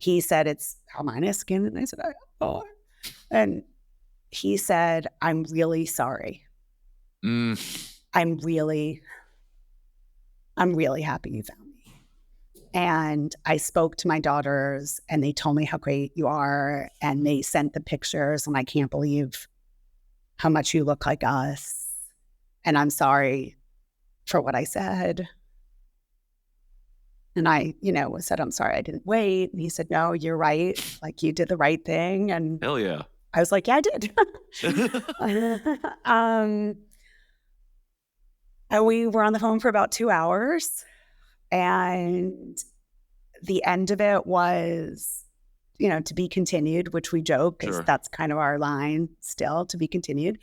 it's Almina Skin. And I said, oh, and he said, I'm really sorry. I'm really happy you found me. And I spoke to my daughters, and they told me how great you are. And they sent the pictures, and I can't believe how much you look like us. And I'm sorry for what I said. And I, said, I'm sorry, I didn't wait. And he said, no, you're right. Like, you did the right thing. And Hell yeah. I was like, yeah, I did. And we were on the phone for about 2 hours. And the end of it was, to be continued, which we joke because that's kind of our line still, to be continued.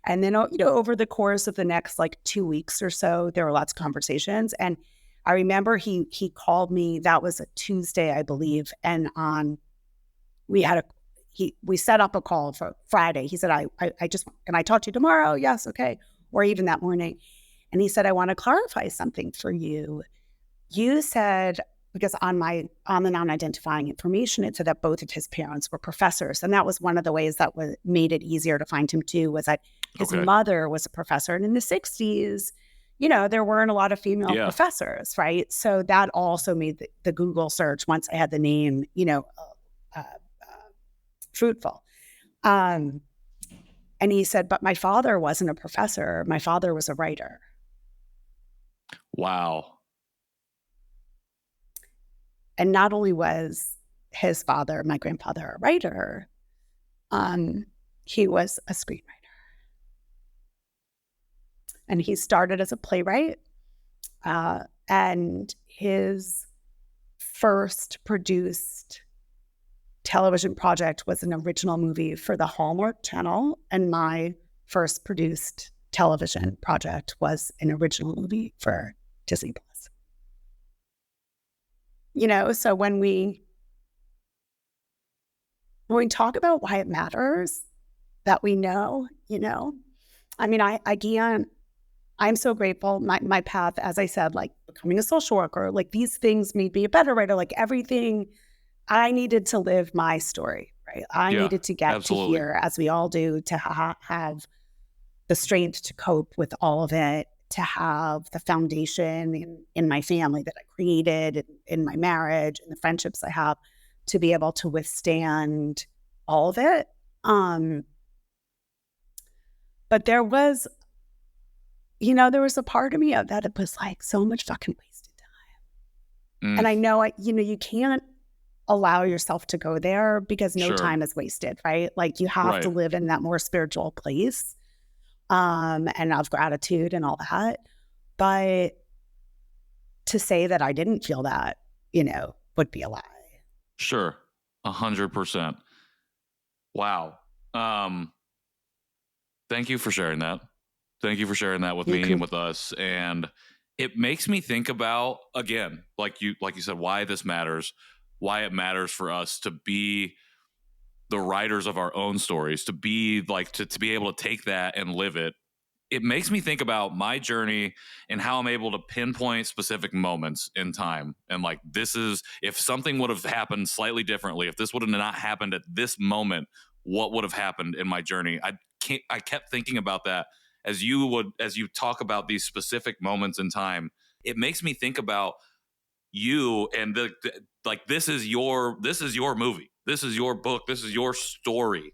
And then, over the course of the next 2 weeks or so, there were lots of conversations. And I remember he called me. That was a Tuesday, I believe. And we set up a call for Friday. He said, can I talk to you tomorrow? Yes. Okay. Or even that morning. And he said, I want to clarify something for you. You said, because on the non-identifying information, it said that both of his parents were professors. And that was one of the ways that made it easier to find him too, was that his mother was a professor. And in the 60s, there weren't a lot of female professors, right? So that also made the Google search, once I had the name, fruitful. And he said, but my father wasn't a professor. My father was a writer. Wow. And not only was his father, my grandfather, a writer, he was a screenwriter. And he started as a playwright. And his first produced television project was an original movie for the Hallmark Channel. And my first produced television project was an original movie for Disney Plus. So when we talk about why it matters that we know, I mean, I'm so grateful. My path, as I said, becoming a social worker, these things made me a better writer, everything. I needed to live my story, right? I needed to get to here, as we all do, to have the strength to cope with all of it, to have the foundation in my family that I created, in my marriage, and the friendships I have, to be able to withstand all of it. But there was, there was a part of me that it was so much fucking wasted time. And I know, you can't allow yourself to go there because no time is wasted, right? You have to live in that more spiritual place. And of gratitude and all that. But to say that I didn't feel that, would be a lie. Sure. 100%. Wow. Thank you for sharing that. Thank you for sharing that with me and with us. And it makes me think about, again, like you said, why this matters, why it matters for us to be the writers of our own stories, to be to be able to take that and live it. It makes me think about my journey and how I'm able to pinpoint specific moments in time. And this is, if something would have happened slightly differently, if this would have not happened at this moment, what would have happened in my journey? I kept thinking about that as you talk about these specific moments in time. It makes me think about you and this is your movie. This is your book. This is your story.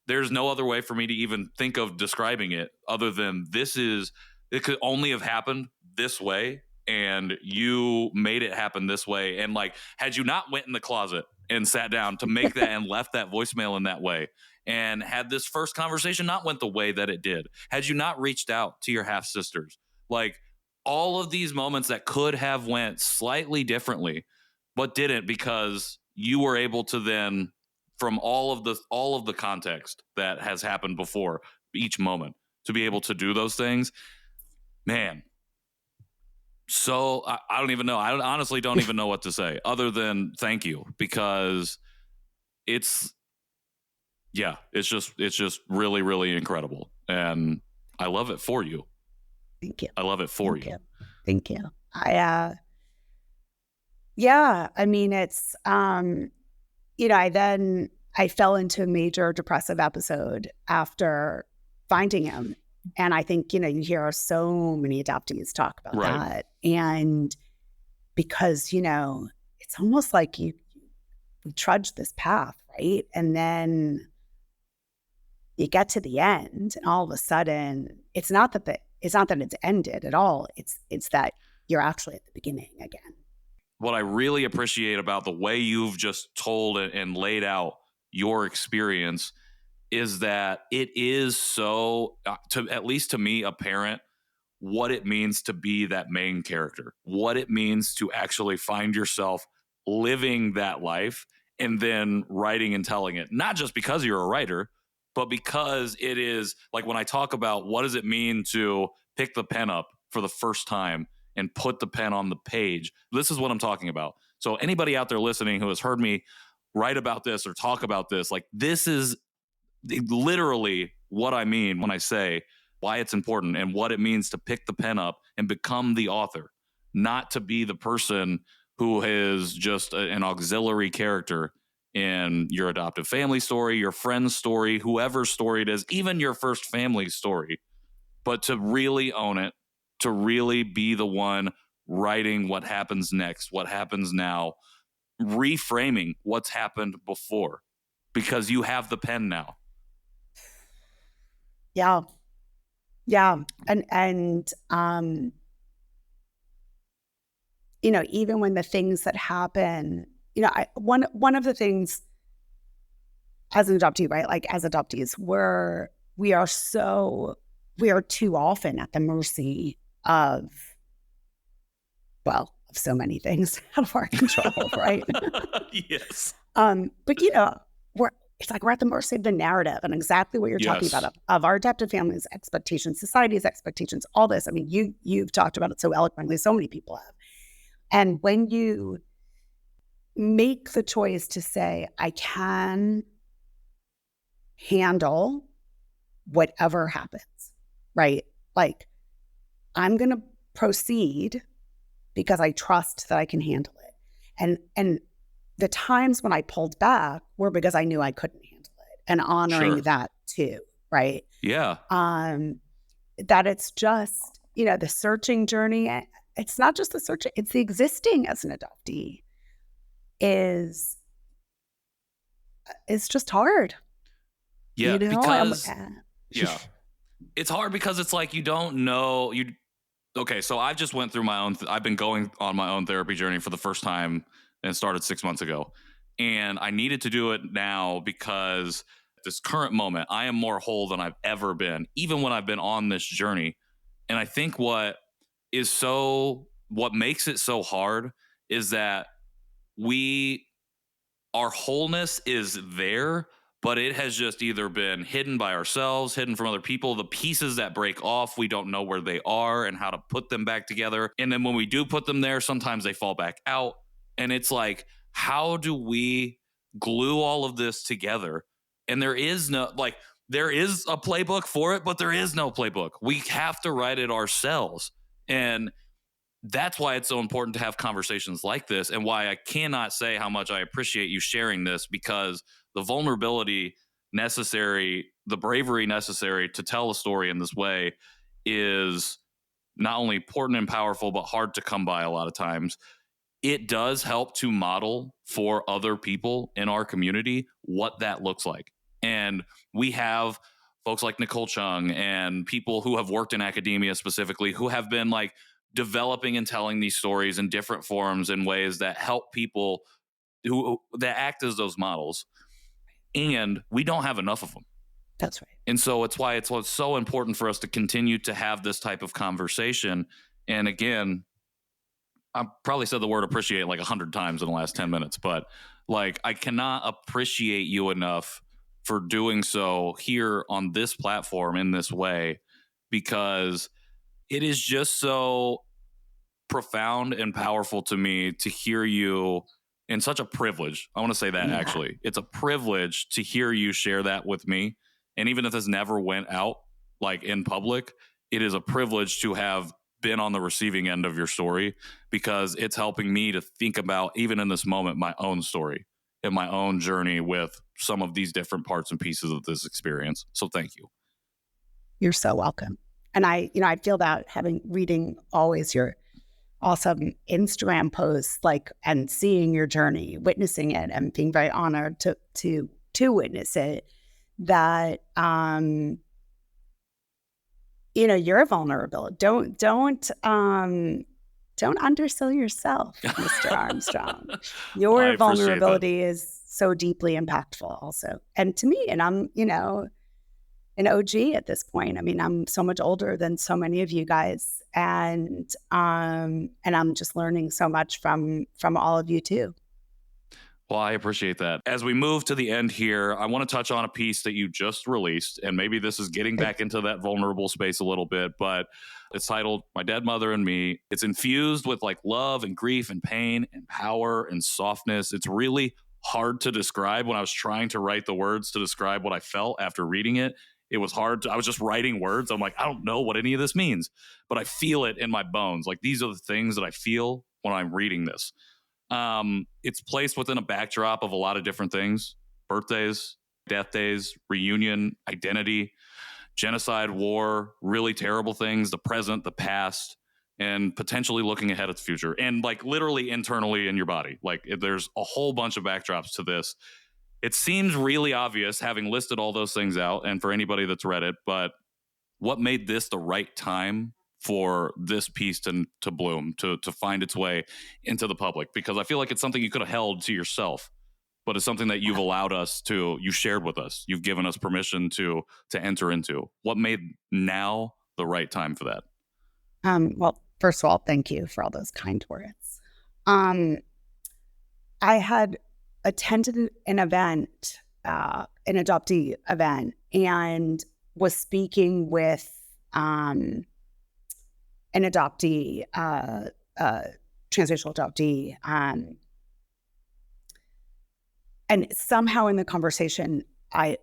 There's no other way for me to even think of describing it other than it could only have happened this way, and you made it happen this way. And had you not went in the closet and sat down to make that and left that voicemail in that way, and had this first conversation not went the way that it did, had you not reached out to your half sisters, all of these moments that could have went slightly differently, but didn't, because you were able to then, from all of the context that has happened before each moment, to be able to do those things, man. So I don't even know. I honestly don't even know what to say other than thank you, because it's just really, really incredible. And I love it for you. Thank you. I love it for you. Thank you. I mean, it's, I fell into a major depressive episode after finding him. And I think, you hear so many adoptees talk about that. And because, it's almost like we trudge this path, right? And then you get to the end and all of a sudden, it's not that it's not that it's ended at all. It's that you're actually at the beginning again. What I really appreciate about the way you've just told and laid out your experience is that it is so, at least to me, apparent what it means to be that main character, what it means to actually find yourself living that life and then writing and telling it, not just because you're a writer, but because it is like when I talk about what does it mean to pick the pen up for the first time and put the pen on the page, this is what I'm talking about. So anybody out there listening who has heard me write about this or talk about this, like this is literally what I mean when I say why it's important and what it means to pick the pen up and become the author, not to be the person who is just an auxiliary character in your adoptive family story, your friend's story, whoever's story it is, even your first family story, but to really own it, to really be the one writing what happens next, what happens now, reframing what's happened before, because you have the pen now. Yeah. Yeah. And even when the things that happen, one of the things as an adoptee, right? Like as adoptees, we are too often at the mercy of so many things out of our control, right? Yes. But it's like we're at the mercy of the narrative and exactly what you're talking about of our adoptive families' expectations, society's expectations, all this. I mean, you've talked about it so eloquently, so many people have. And when you make the choice to say, I can handle whatever happens, right? Like, I'm going to proceed because I trust that I can handle it. And the times when I pulled back were because I knew I couldn't handle it, and honoring that too, right? Yeah. That it's just, the searching journey. It's not just the searching, it's the existing as an adoptee is just hard. Yeah, because it's hard because it's like you don't know okay, so I just went through my own I've been going on my own therapy journey for the first time and started 6 months ago. And I needed to do it now because at this current moment, I am more whole than I've ever been, even when I've been on this journey. And I think what makes it so hard is that our wholeness is there, but it has just either been hidden by ourselves, hidden from other people. The pieces that break off, we don't know where they are and how to put them back together. And then when we do put them there, sometimes they fall back out. And it's like, how do we glue all of this together? And there is a playbook for it, but there is no playbook. We have to write it ourselves. And that's why it's so important to have conversations like this, and why I cannot say how much I appreciate you sharing this, because the vulnerability necessary, the bravery necessary to tell a story in this way is not only important and powerful, but hard to come by a lot of times. It does help to model for other people in our community what that looks like. And we have folks like Nicole Chung and people who have worked in academia specifically, who have been like developing and telling these stories in different forms in ways that help people that act as those models. And we don't have enough of them. That's right. And so it's why it's so important for us to continue to have this type of conversation. And again, I probably said the word appreciate like 100 times in the last 10 minutes, but like I cannot appreciate you enough for doing so here on this platform in this way, because it is just so profound and powerful to me to hear you, and such a privilege. I want to say that actually, it's a privilege to hear you share that with me. And even if this never went out like in public, it is a privilege to have been on the receiving end of your story, because it's helping me to think about, even in this moment, my own story and my own journey with some of these different parts and pieces of this experience. So thank you. You're so welcome. And I feel that reading always your awesome Instagram posts, like, and seeing your journey, witnessing it, and being very honored to witness it, that your vulnerability. Don't undersell yourself, Mr. Armstrong. I Your appreciate that. vulnerability is so deeply impactful also. And to me, and I'm, an OG at this point. I mean, I'm so much older than so many of you guys. And I'm just learning so much from all of you too. Well, I appreciate that. As we move to the end here, I want to touch on a piece that you just released, and maybe this is getting back into that vulnerable space a little bit, but it's titled My Dead Mother and Me. It's infused with like love and grief and pain and power and softness. It's really hard to describe. When I was trying to write the words to describe what I felt after reading it, it was hard. I was just writing words. I'm like, I don't know what any of this means, but I feel it in my bones. Like, these are the things that I feel when I'm reading this. It's placed within a backdrop of a lot of different things: birthdays, death days, reunion, identity, genocide, war, really terrible things, the present, the past, and potentially looking ahead at the future, and like literally internally in your body. Like, there's a whole bunch of backdrops to this. It seems really obvious having listed all those things out, and for anybody that's read it, but what made this the right time for this piece to bloom, to find its way into the public? Because I feel like it's something you could have held to yourself, but it's something that you've allowed us to, you shared with us, you've given us permission to enter into. What made now the right time for that? Well, first of all, thank you for all those kind words. I had attended an event, an adoptee event, and was speaking with an adoptee, transracial adoptee, and somehow in the conversation,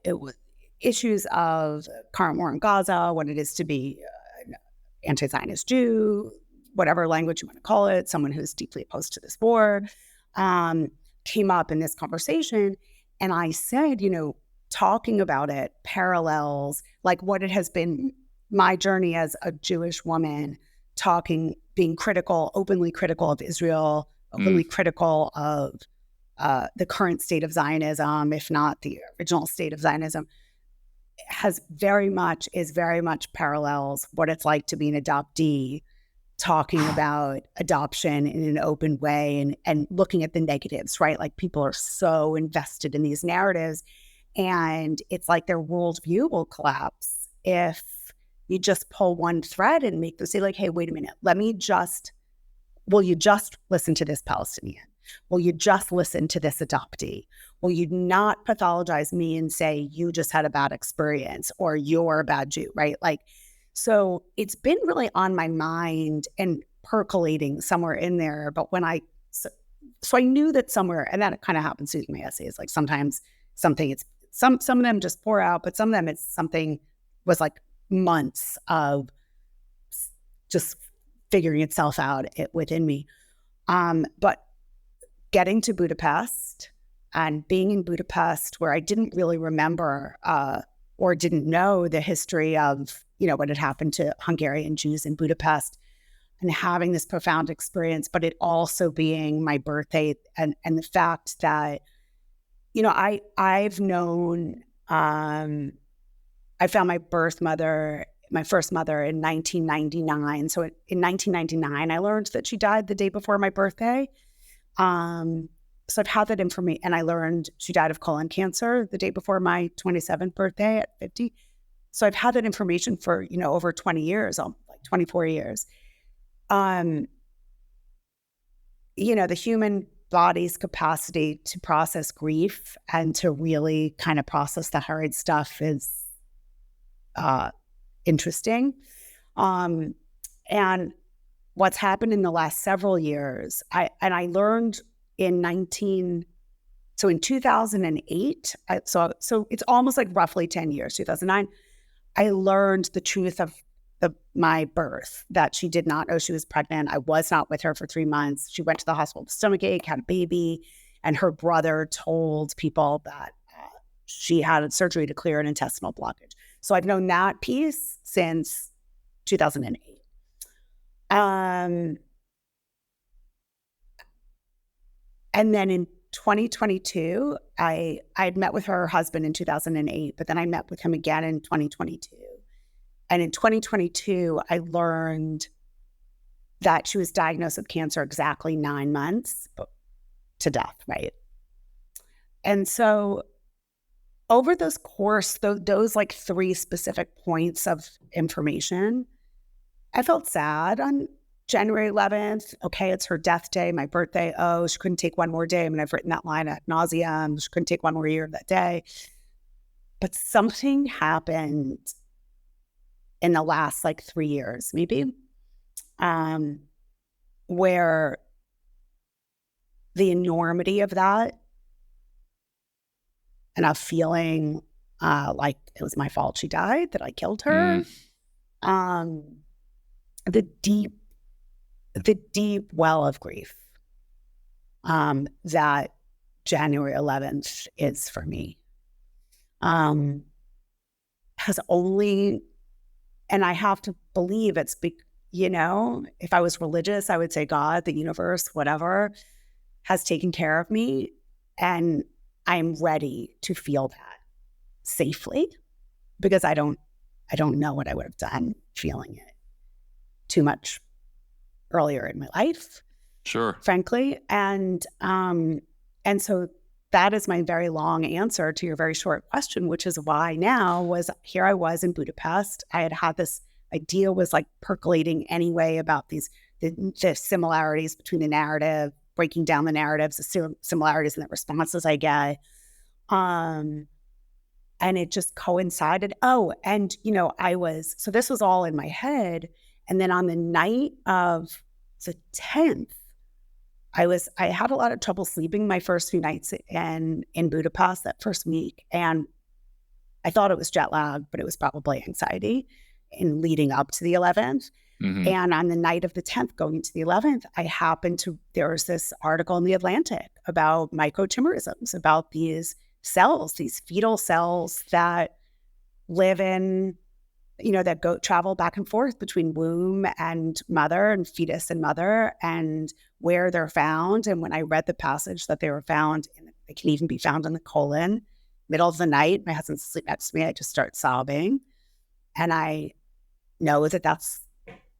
it was issues of current war in Gaza, what it is to be an anti-Zionist Jew, whatever language you want to call it, someone who's deeply opposed to this war, came up in this conversation. And I said, talking about it parallels like what it has been my journey as a Jewish woman, being critical, openly critical of Israel, openly critical of the current state of Zionism, if not the original state of Zionism, is very much parallels what it's like to be an adoptee, talking about adoption in an open way and looking at the negatives, right? Like, people are so invested in these narratives, and it's like their worldview will collapse if you just pull one thread and make them say, like, hey, wait a minute, will you just listen to this Palestinian? Will you just listen to this adoptee? Will you not pathologize me and say you just had a bad experience or you're a bad Jew, right? Like, so it's been really on my mind and percolating somewhere in there. But so I knew that somewhere, and that kind of happens in my essays. Like, sometimes something, some of them just pour out, but some of them it's something was like months of just figuring itself out within me. But getting to Budapest and being in Budapest, where I didn't really remember or didn't know the history of, what had happened to Hungarian Jews in Budapest, and having this profound experience, but it also being my birthday, and the fact that, I've known, I found my first mother in 1999. So in 1999, I learned that she died the day before my birthday. So I've had that information, and I learned she died of colon cancer the day before my 27th birthday at 50. So I've had that information for, over 20 years, like 24 years. The human body's capacity to process grief and to really kind of process the hard stuff is interesting. And what's happened in the last several years, I learned in 2008, so it's almost like roughly 10 years, 2009, I learned the truth of my birth, that she did not know she was pregnant. I was not with her for 3 months. She went to the hospital with a stomachache, had a baby, and her brother told people that she had surgery to clear an intestinal blockage. So I've known that piece since 2008. And then in 2022, I had met with her husband in 2008, but then I met with him again in 2022. And in 2022, I learned that she was diagnosed with cancer exactly 9 months to death, right? And so over those course, those like 3 specific points of information, I felt sad on January 11th. Okay, it's her death day, my birthday. Oh, she couldn't take one more day. I mean, I've written that line ad nauseum. She couldn't take one more year of that day. But something happened in the last like 3 years, maybe, where the enormity of that and of feeling like it was my fault she died, that I killed her, um, the deep well of grief that January 11th is for me has only, and I have to believe it's, if I was religious, I would say God, the universe, whatever, has taken care of me. And I'm ready to feel that safely because I don't know what I would have done feeling it too much earlier in my life. Sure. Frankly. And so that is my very long answer to your very short question, which is why now was here I was in Budapest. I had this idea was like percolating anyway about the similarities between the narrative, breaking down the narratives, the similarities in the responses I get. And it just coincided. Oh, and so this was all in my head. And then on the night of the 10th, I had a lot of trouble sleeping my first few nights in Budapest that first week. And I thought it was jet lag, but it was probably anxiety in leading up to the 11th. Mm-hmm. And on the night of the 10th, going into the 11th, there was this article in The Atlantic about microchimerisms, about these cells, these fetal cells that live in, that travel back and forth between womb and mother and fetus and mother and where they're found. And when I read the passage that they were found, they can even be found in the colon, middle of the night, my husband's asleep next to me, I just start sobbing. And I know that's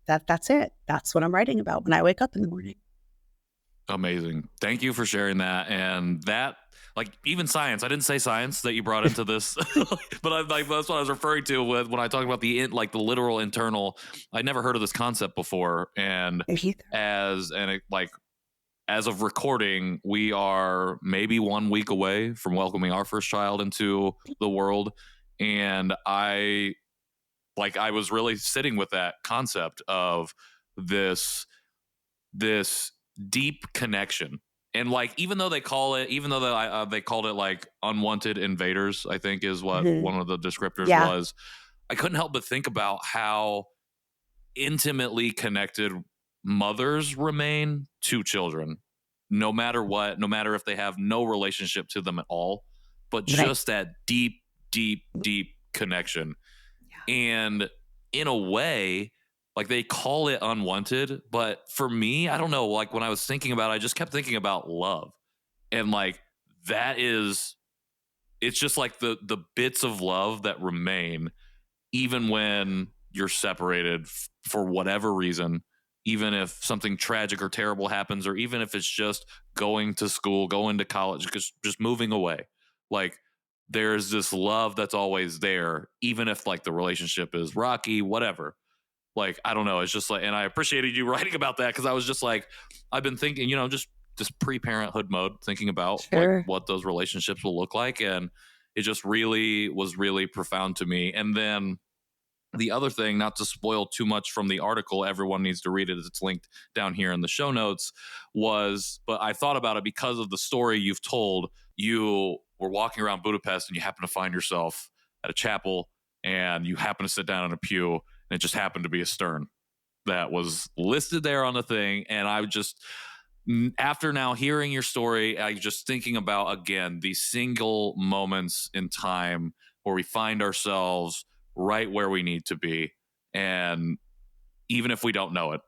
it. That's what I'm writing about when I wake up in the morning. Amazing. Thank you for sharing that. And that, like, even science, I didn't say science that you brought into this, but that's what I was referring to when I talk about the literal internal. I never heard of this concept before. And as of recording, we are maybe 1 week away from welcoming our first child into the world. And I was really sitting with that concept of this deep connection. And even though they called it like unwanted invaders, I think is what one of the descriptors was. I couldn't help but think about how intimately connected mothers remain to children, no matter what, no matter if they have no relationship to them at all, but just that deep, deep, deep connection. Yeah. And in a way, they call it unwanted, but for me, I don't know, when I was thinking about it, I just kept thinking about love. And it's just the bits of love that remain, even when you're separated for whatever reason, even if something tragic or terrible happens, or even if it's just going to school, going to college, just moving away. There's this love that's always there, even if the relationship is rocky, whatever. I don't know. It's just and I appreciated you writing about that because I was just I've been thinking, just pre-parenthood mode, thinking about what those relationships will look like. And it just really was really profound to me. And then the other thing, not to spoil too much from the article, everyone needs to read it. It's linked down here in the show notes, but I thought about it because of the story you've told. You were walking around Budapest and you happen to find yourself at a chapel and you happen to sit down in a pew. And it just happened to be a Stern that was listed there on the thing. And I just, after now hearing your story, I just thinking about, again, these single moments in time where we find ourselves right where we need to be. And even if we don't know it.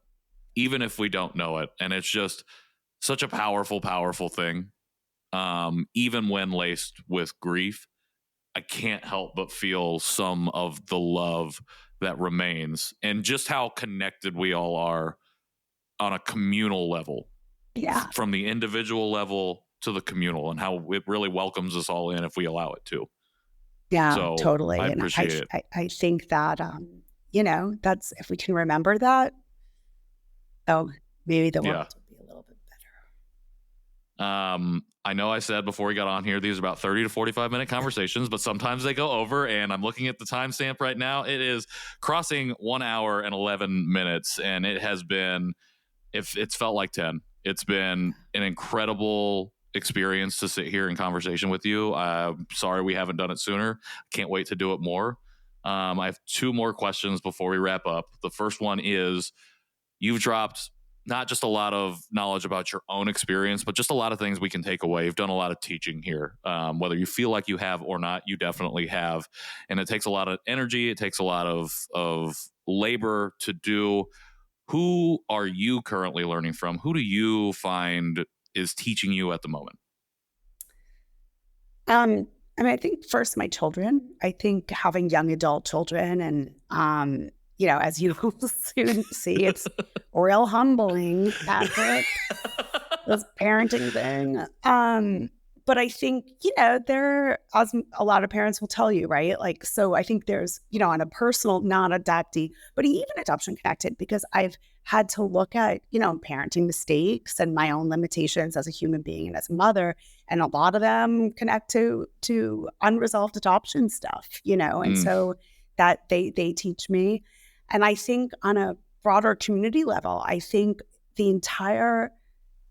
And it's just such a powerful, powerful thing. Even when laced with grief, I can't help but feel some of the love that remains, and just how connected we all are on a communal level, Yeah. from the individual level to the communal, and how it really welcomes us all in if we allow it to. Yeah, So I totally. And appreciate it. I think that, that's, if we can remember that, oh, maybe the Yeah. world would be a little bit I know I said before we got on here, these are about 30 to 45 minute conversations, but sometimes they go over, and I'm looking at the timestamp right now. It is crossing 1 hour and 11 minutes, and it has been, if it's felt like 10, it's been an incredible experience to sit here in conversation with you. I'm sorry we haven't done it sooner. Can't wait to do it more. I have two more questions before we wrap up. The first one is, you've dropped not just a lot of knowledge about your own experience, but just a lot of things we can take away. You've done a lot of teaching here. Whether you feel like you have or not, you definitely have. And it takes a lot of energy. It takes a lot of labor to do. Who are you currently learning from? Who do you find is teaching you at the moment? I think first my children. I think having young adult children, and as you will soon see, it's real humbling, Patrick, this parenting thing. But I think, there, as a lot of parents will tell you, right? Like, so I think there's, on a personal, not adoptee, but even adoption connected, because I've had to look at, parenting mistakes and my own limitations as a human being and as a mother. And a lot of them connect to unresolved adoption stuff, and so that they teach me. And I think on a broader community level, I think the entire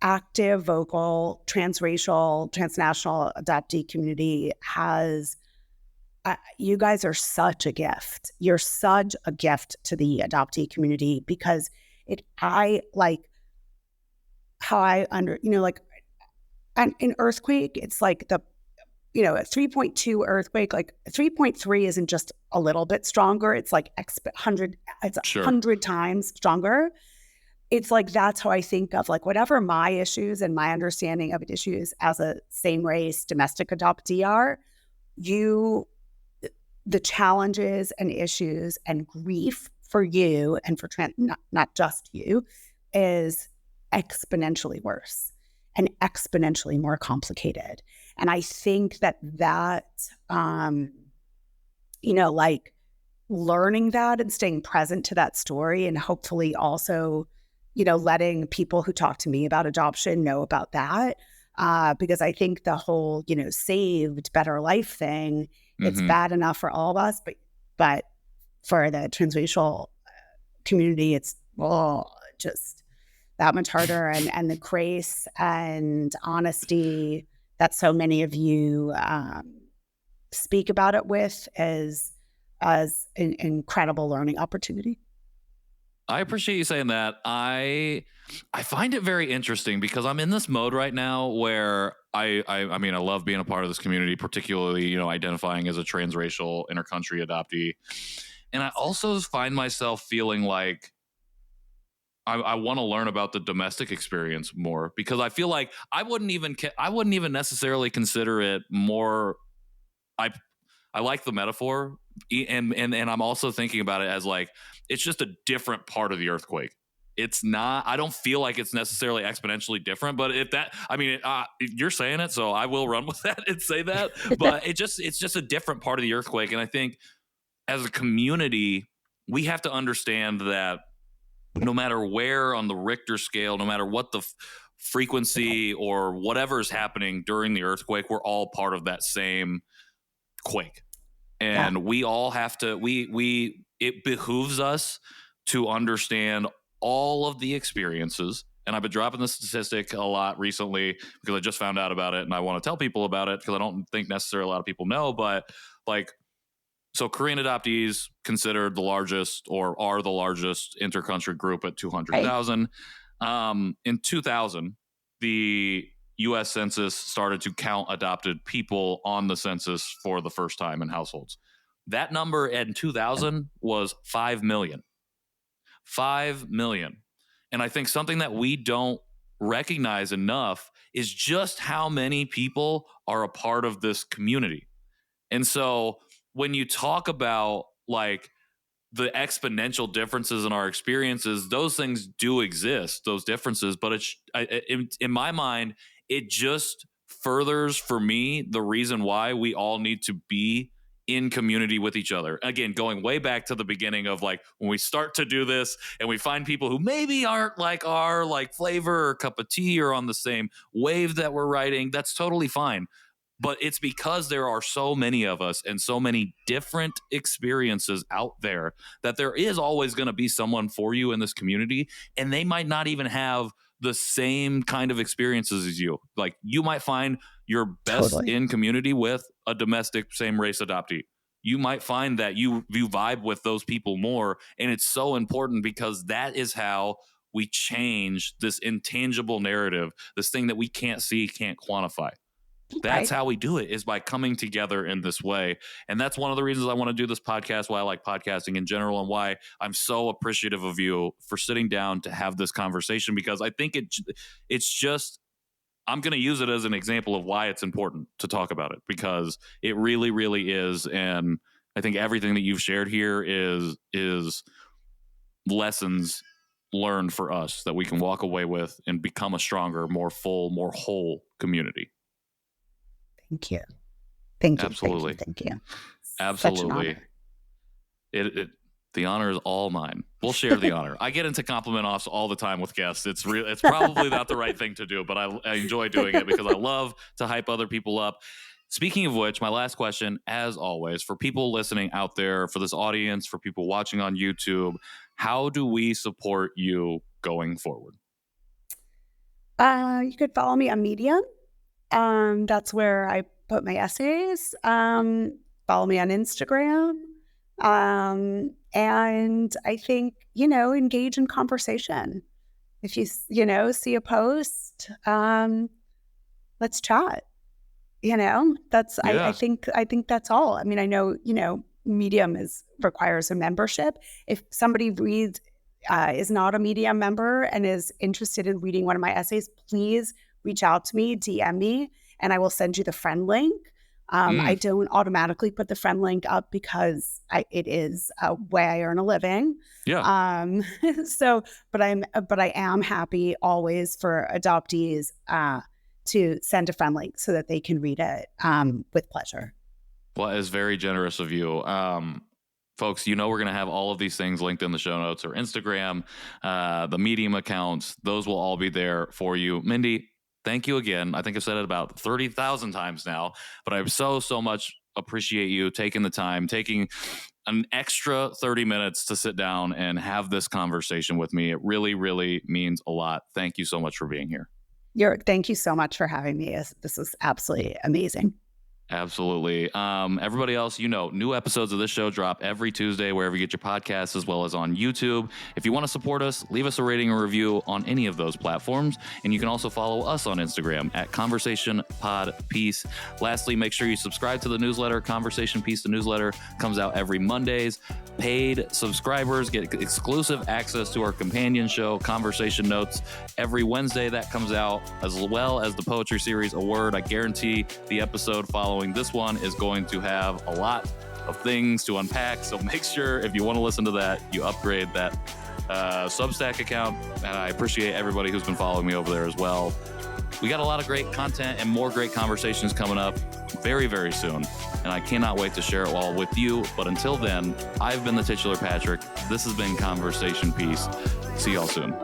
active, vocal, transracial, transnational adoptee community has, you guys are such a gift. You're such a gift to the adoptee community, because I like how and in earthquake, it's like a 3.2 earthquake, like 3.3 isn't just a little bit stronger. It's like 100, it's Sure. 100 times stronger. It's like, that's how I think of, like, whatever my issues and my understanding of issues as a same race domestic adoptee are, the challenges and issues and grief for you and for not just you is exponentially worse and exponentially more complicated. And I think that like learning that and staying present to that story, and hopefully also, letting people who talk to me about adoption know about that. Because I think the whole, saved better life thing, it's bad enough for all of us, but for the transracial community, it's just that much harder. And the grace and honesty that so many of you speak about it with as an incredible learning opportunity. I appreciate you saying that. I find it very interesting, because I'm in this mode right now where I mean, I love being a part of this community, particularly, identifying as a transracial intercountry adoptee. And I also find myself feeling like I want to learn about the domestic experience more, because I feel like I wouldn't even necessarily consider it more. I like the metaphor, and I'm also thinking about it as like, it's just a different part of the earthquake. It's not. I don't feel like it's necessarily exponentially different, but you're saying it, so I will run with that and say that. But it's just a different part of the earthquake, and I think as a community, we have to understand that no matter where on the Richter scale, no matter what the frequency or whatever is happening during the earthquake, we're all part of that same quake. And we all have to, it behooves us to understand all of the experiences. And I've been dropping the statistic a lot recently because I just found out about it, and I want to tell people about it because I don't think necessarily a lot of people know. But so Korean adoptees considered the largest, or are the largest, intercountry group at 200,000. In 2000, the U.S. Census started to count adopted people on the census for the first time in households. That number in 2000 was 5 million. 5 million. And I think something that we don't recognize enough is just how many people are a part of this community. And so when you talk about like the exponential differences in our experiences, those things do exist, those differences, but in my mind, it just furthers for me the reason why we all need to be in community with each other. Again, going way back to the beginning of like when we start to do this and we find people who maybe aren't like our like flavor or cup of tea or on the same wave that we're writing, that's totally fine. But it's because there are so many of us and so many different experiences out there that there is always going to be someone for you in this community. And they might not even have the same kind of experiences as you. Like you might find your best in community with a domestic same race adoptee. You might find that you vibe with those people more. And it's so important because that is how we change this intangible narrative, this thing that we can't see, can't quantify. That's how we do it, is by coming together in this way. And that's one of the reasons I want to do this podcast, why I like podcasting in general, and why I'm so appreciative of you for sitting down to have this conversation, because I think it's just, I'm going to use it as an example of why it's important to talk about it, because it really, really is. And I think everything that you've shared here is lessons learned for us that we can walk away with and become a stronger, more full, more whole community. Thank you. Thank you. Absolutely. Thank you. Absolutely. The honor is all mine. We'll share the honor. I get into compliment offs all the time with guests. It's probably not the right thing to do, but I enjoy doing it because I love to hype other people up. Speaking of which, my last question, as always, for people listening out there, for this audience, for people watching on YouTube, how do we support you going forward? You could follow me on Medium. That's where I put my essays. Follow me on Instagram. And I think, engage in conversation. If you see a post, let's chat. I think that's all. I mean, I know, Medium requires a membership. If somebody is not a Medium member and is interested in reading one of my essays, please reach out to me, DM me, and I will send you the friend link. I don't automatically put the friend link up because it is a way I earn a living. Yeah. But I am happy always for adoptees to send a friend link so that they can read it with pleasure. Well, it's very generous of you. Folks, we're going to have all of these things linked in the show notes, or Instagram, the Medium accounts. Those will all be there for you. Mindy, thank you again. I think I've said it about 30,000 times now, but I so much appreciate you taking the time, taking an extra 30 minutes to sit down and have this conversation with me. It really, really means a lot. Thank you so much for being here. Thank you so much for having me. This is absolutely amazing. Absolutely. Everybody else, new episodes of this show drop every Tuesday wherever you get your podcasts, as well as on YouTube. If you want to support us, leave us a rating or review on any of those platforms. And you can also follow us on Instagram at Conversation Pod Piece. Lastly, make sure you subscribe to the newsletter. Conversation Piece, the newsletter, comes out every Mondays. Paid subscribers get exclusive access to our companion show, Conversation Notes, every Wednesday. That comes out, as well as the poetry series, A Word. I guarantee the episode following this one is going to have a lot of things to unpack. So make sure, if you want to listen to that, you upgrade that Substack account. And I appreciate everybody who's been following me over there as well. We got a lot of great content and more great conversations coming up very, very soon. And I cannot wait to share it all with you. But until then, I've been the titular Patrick. This has been Conversation Piece. See y'all soon.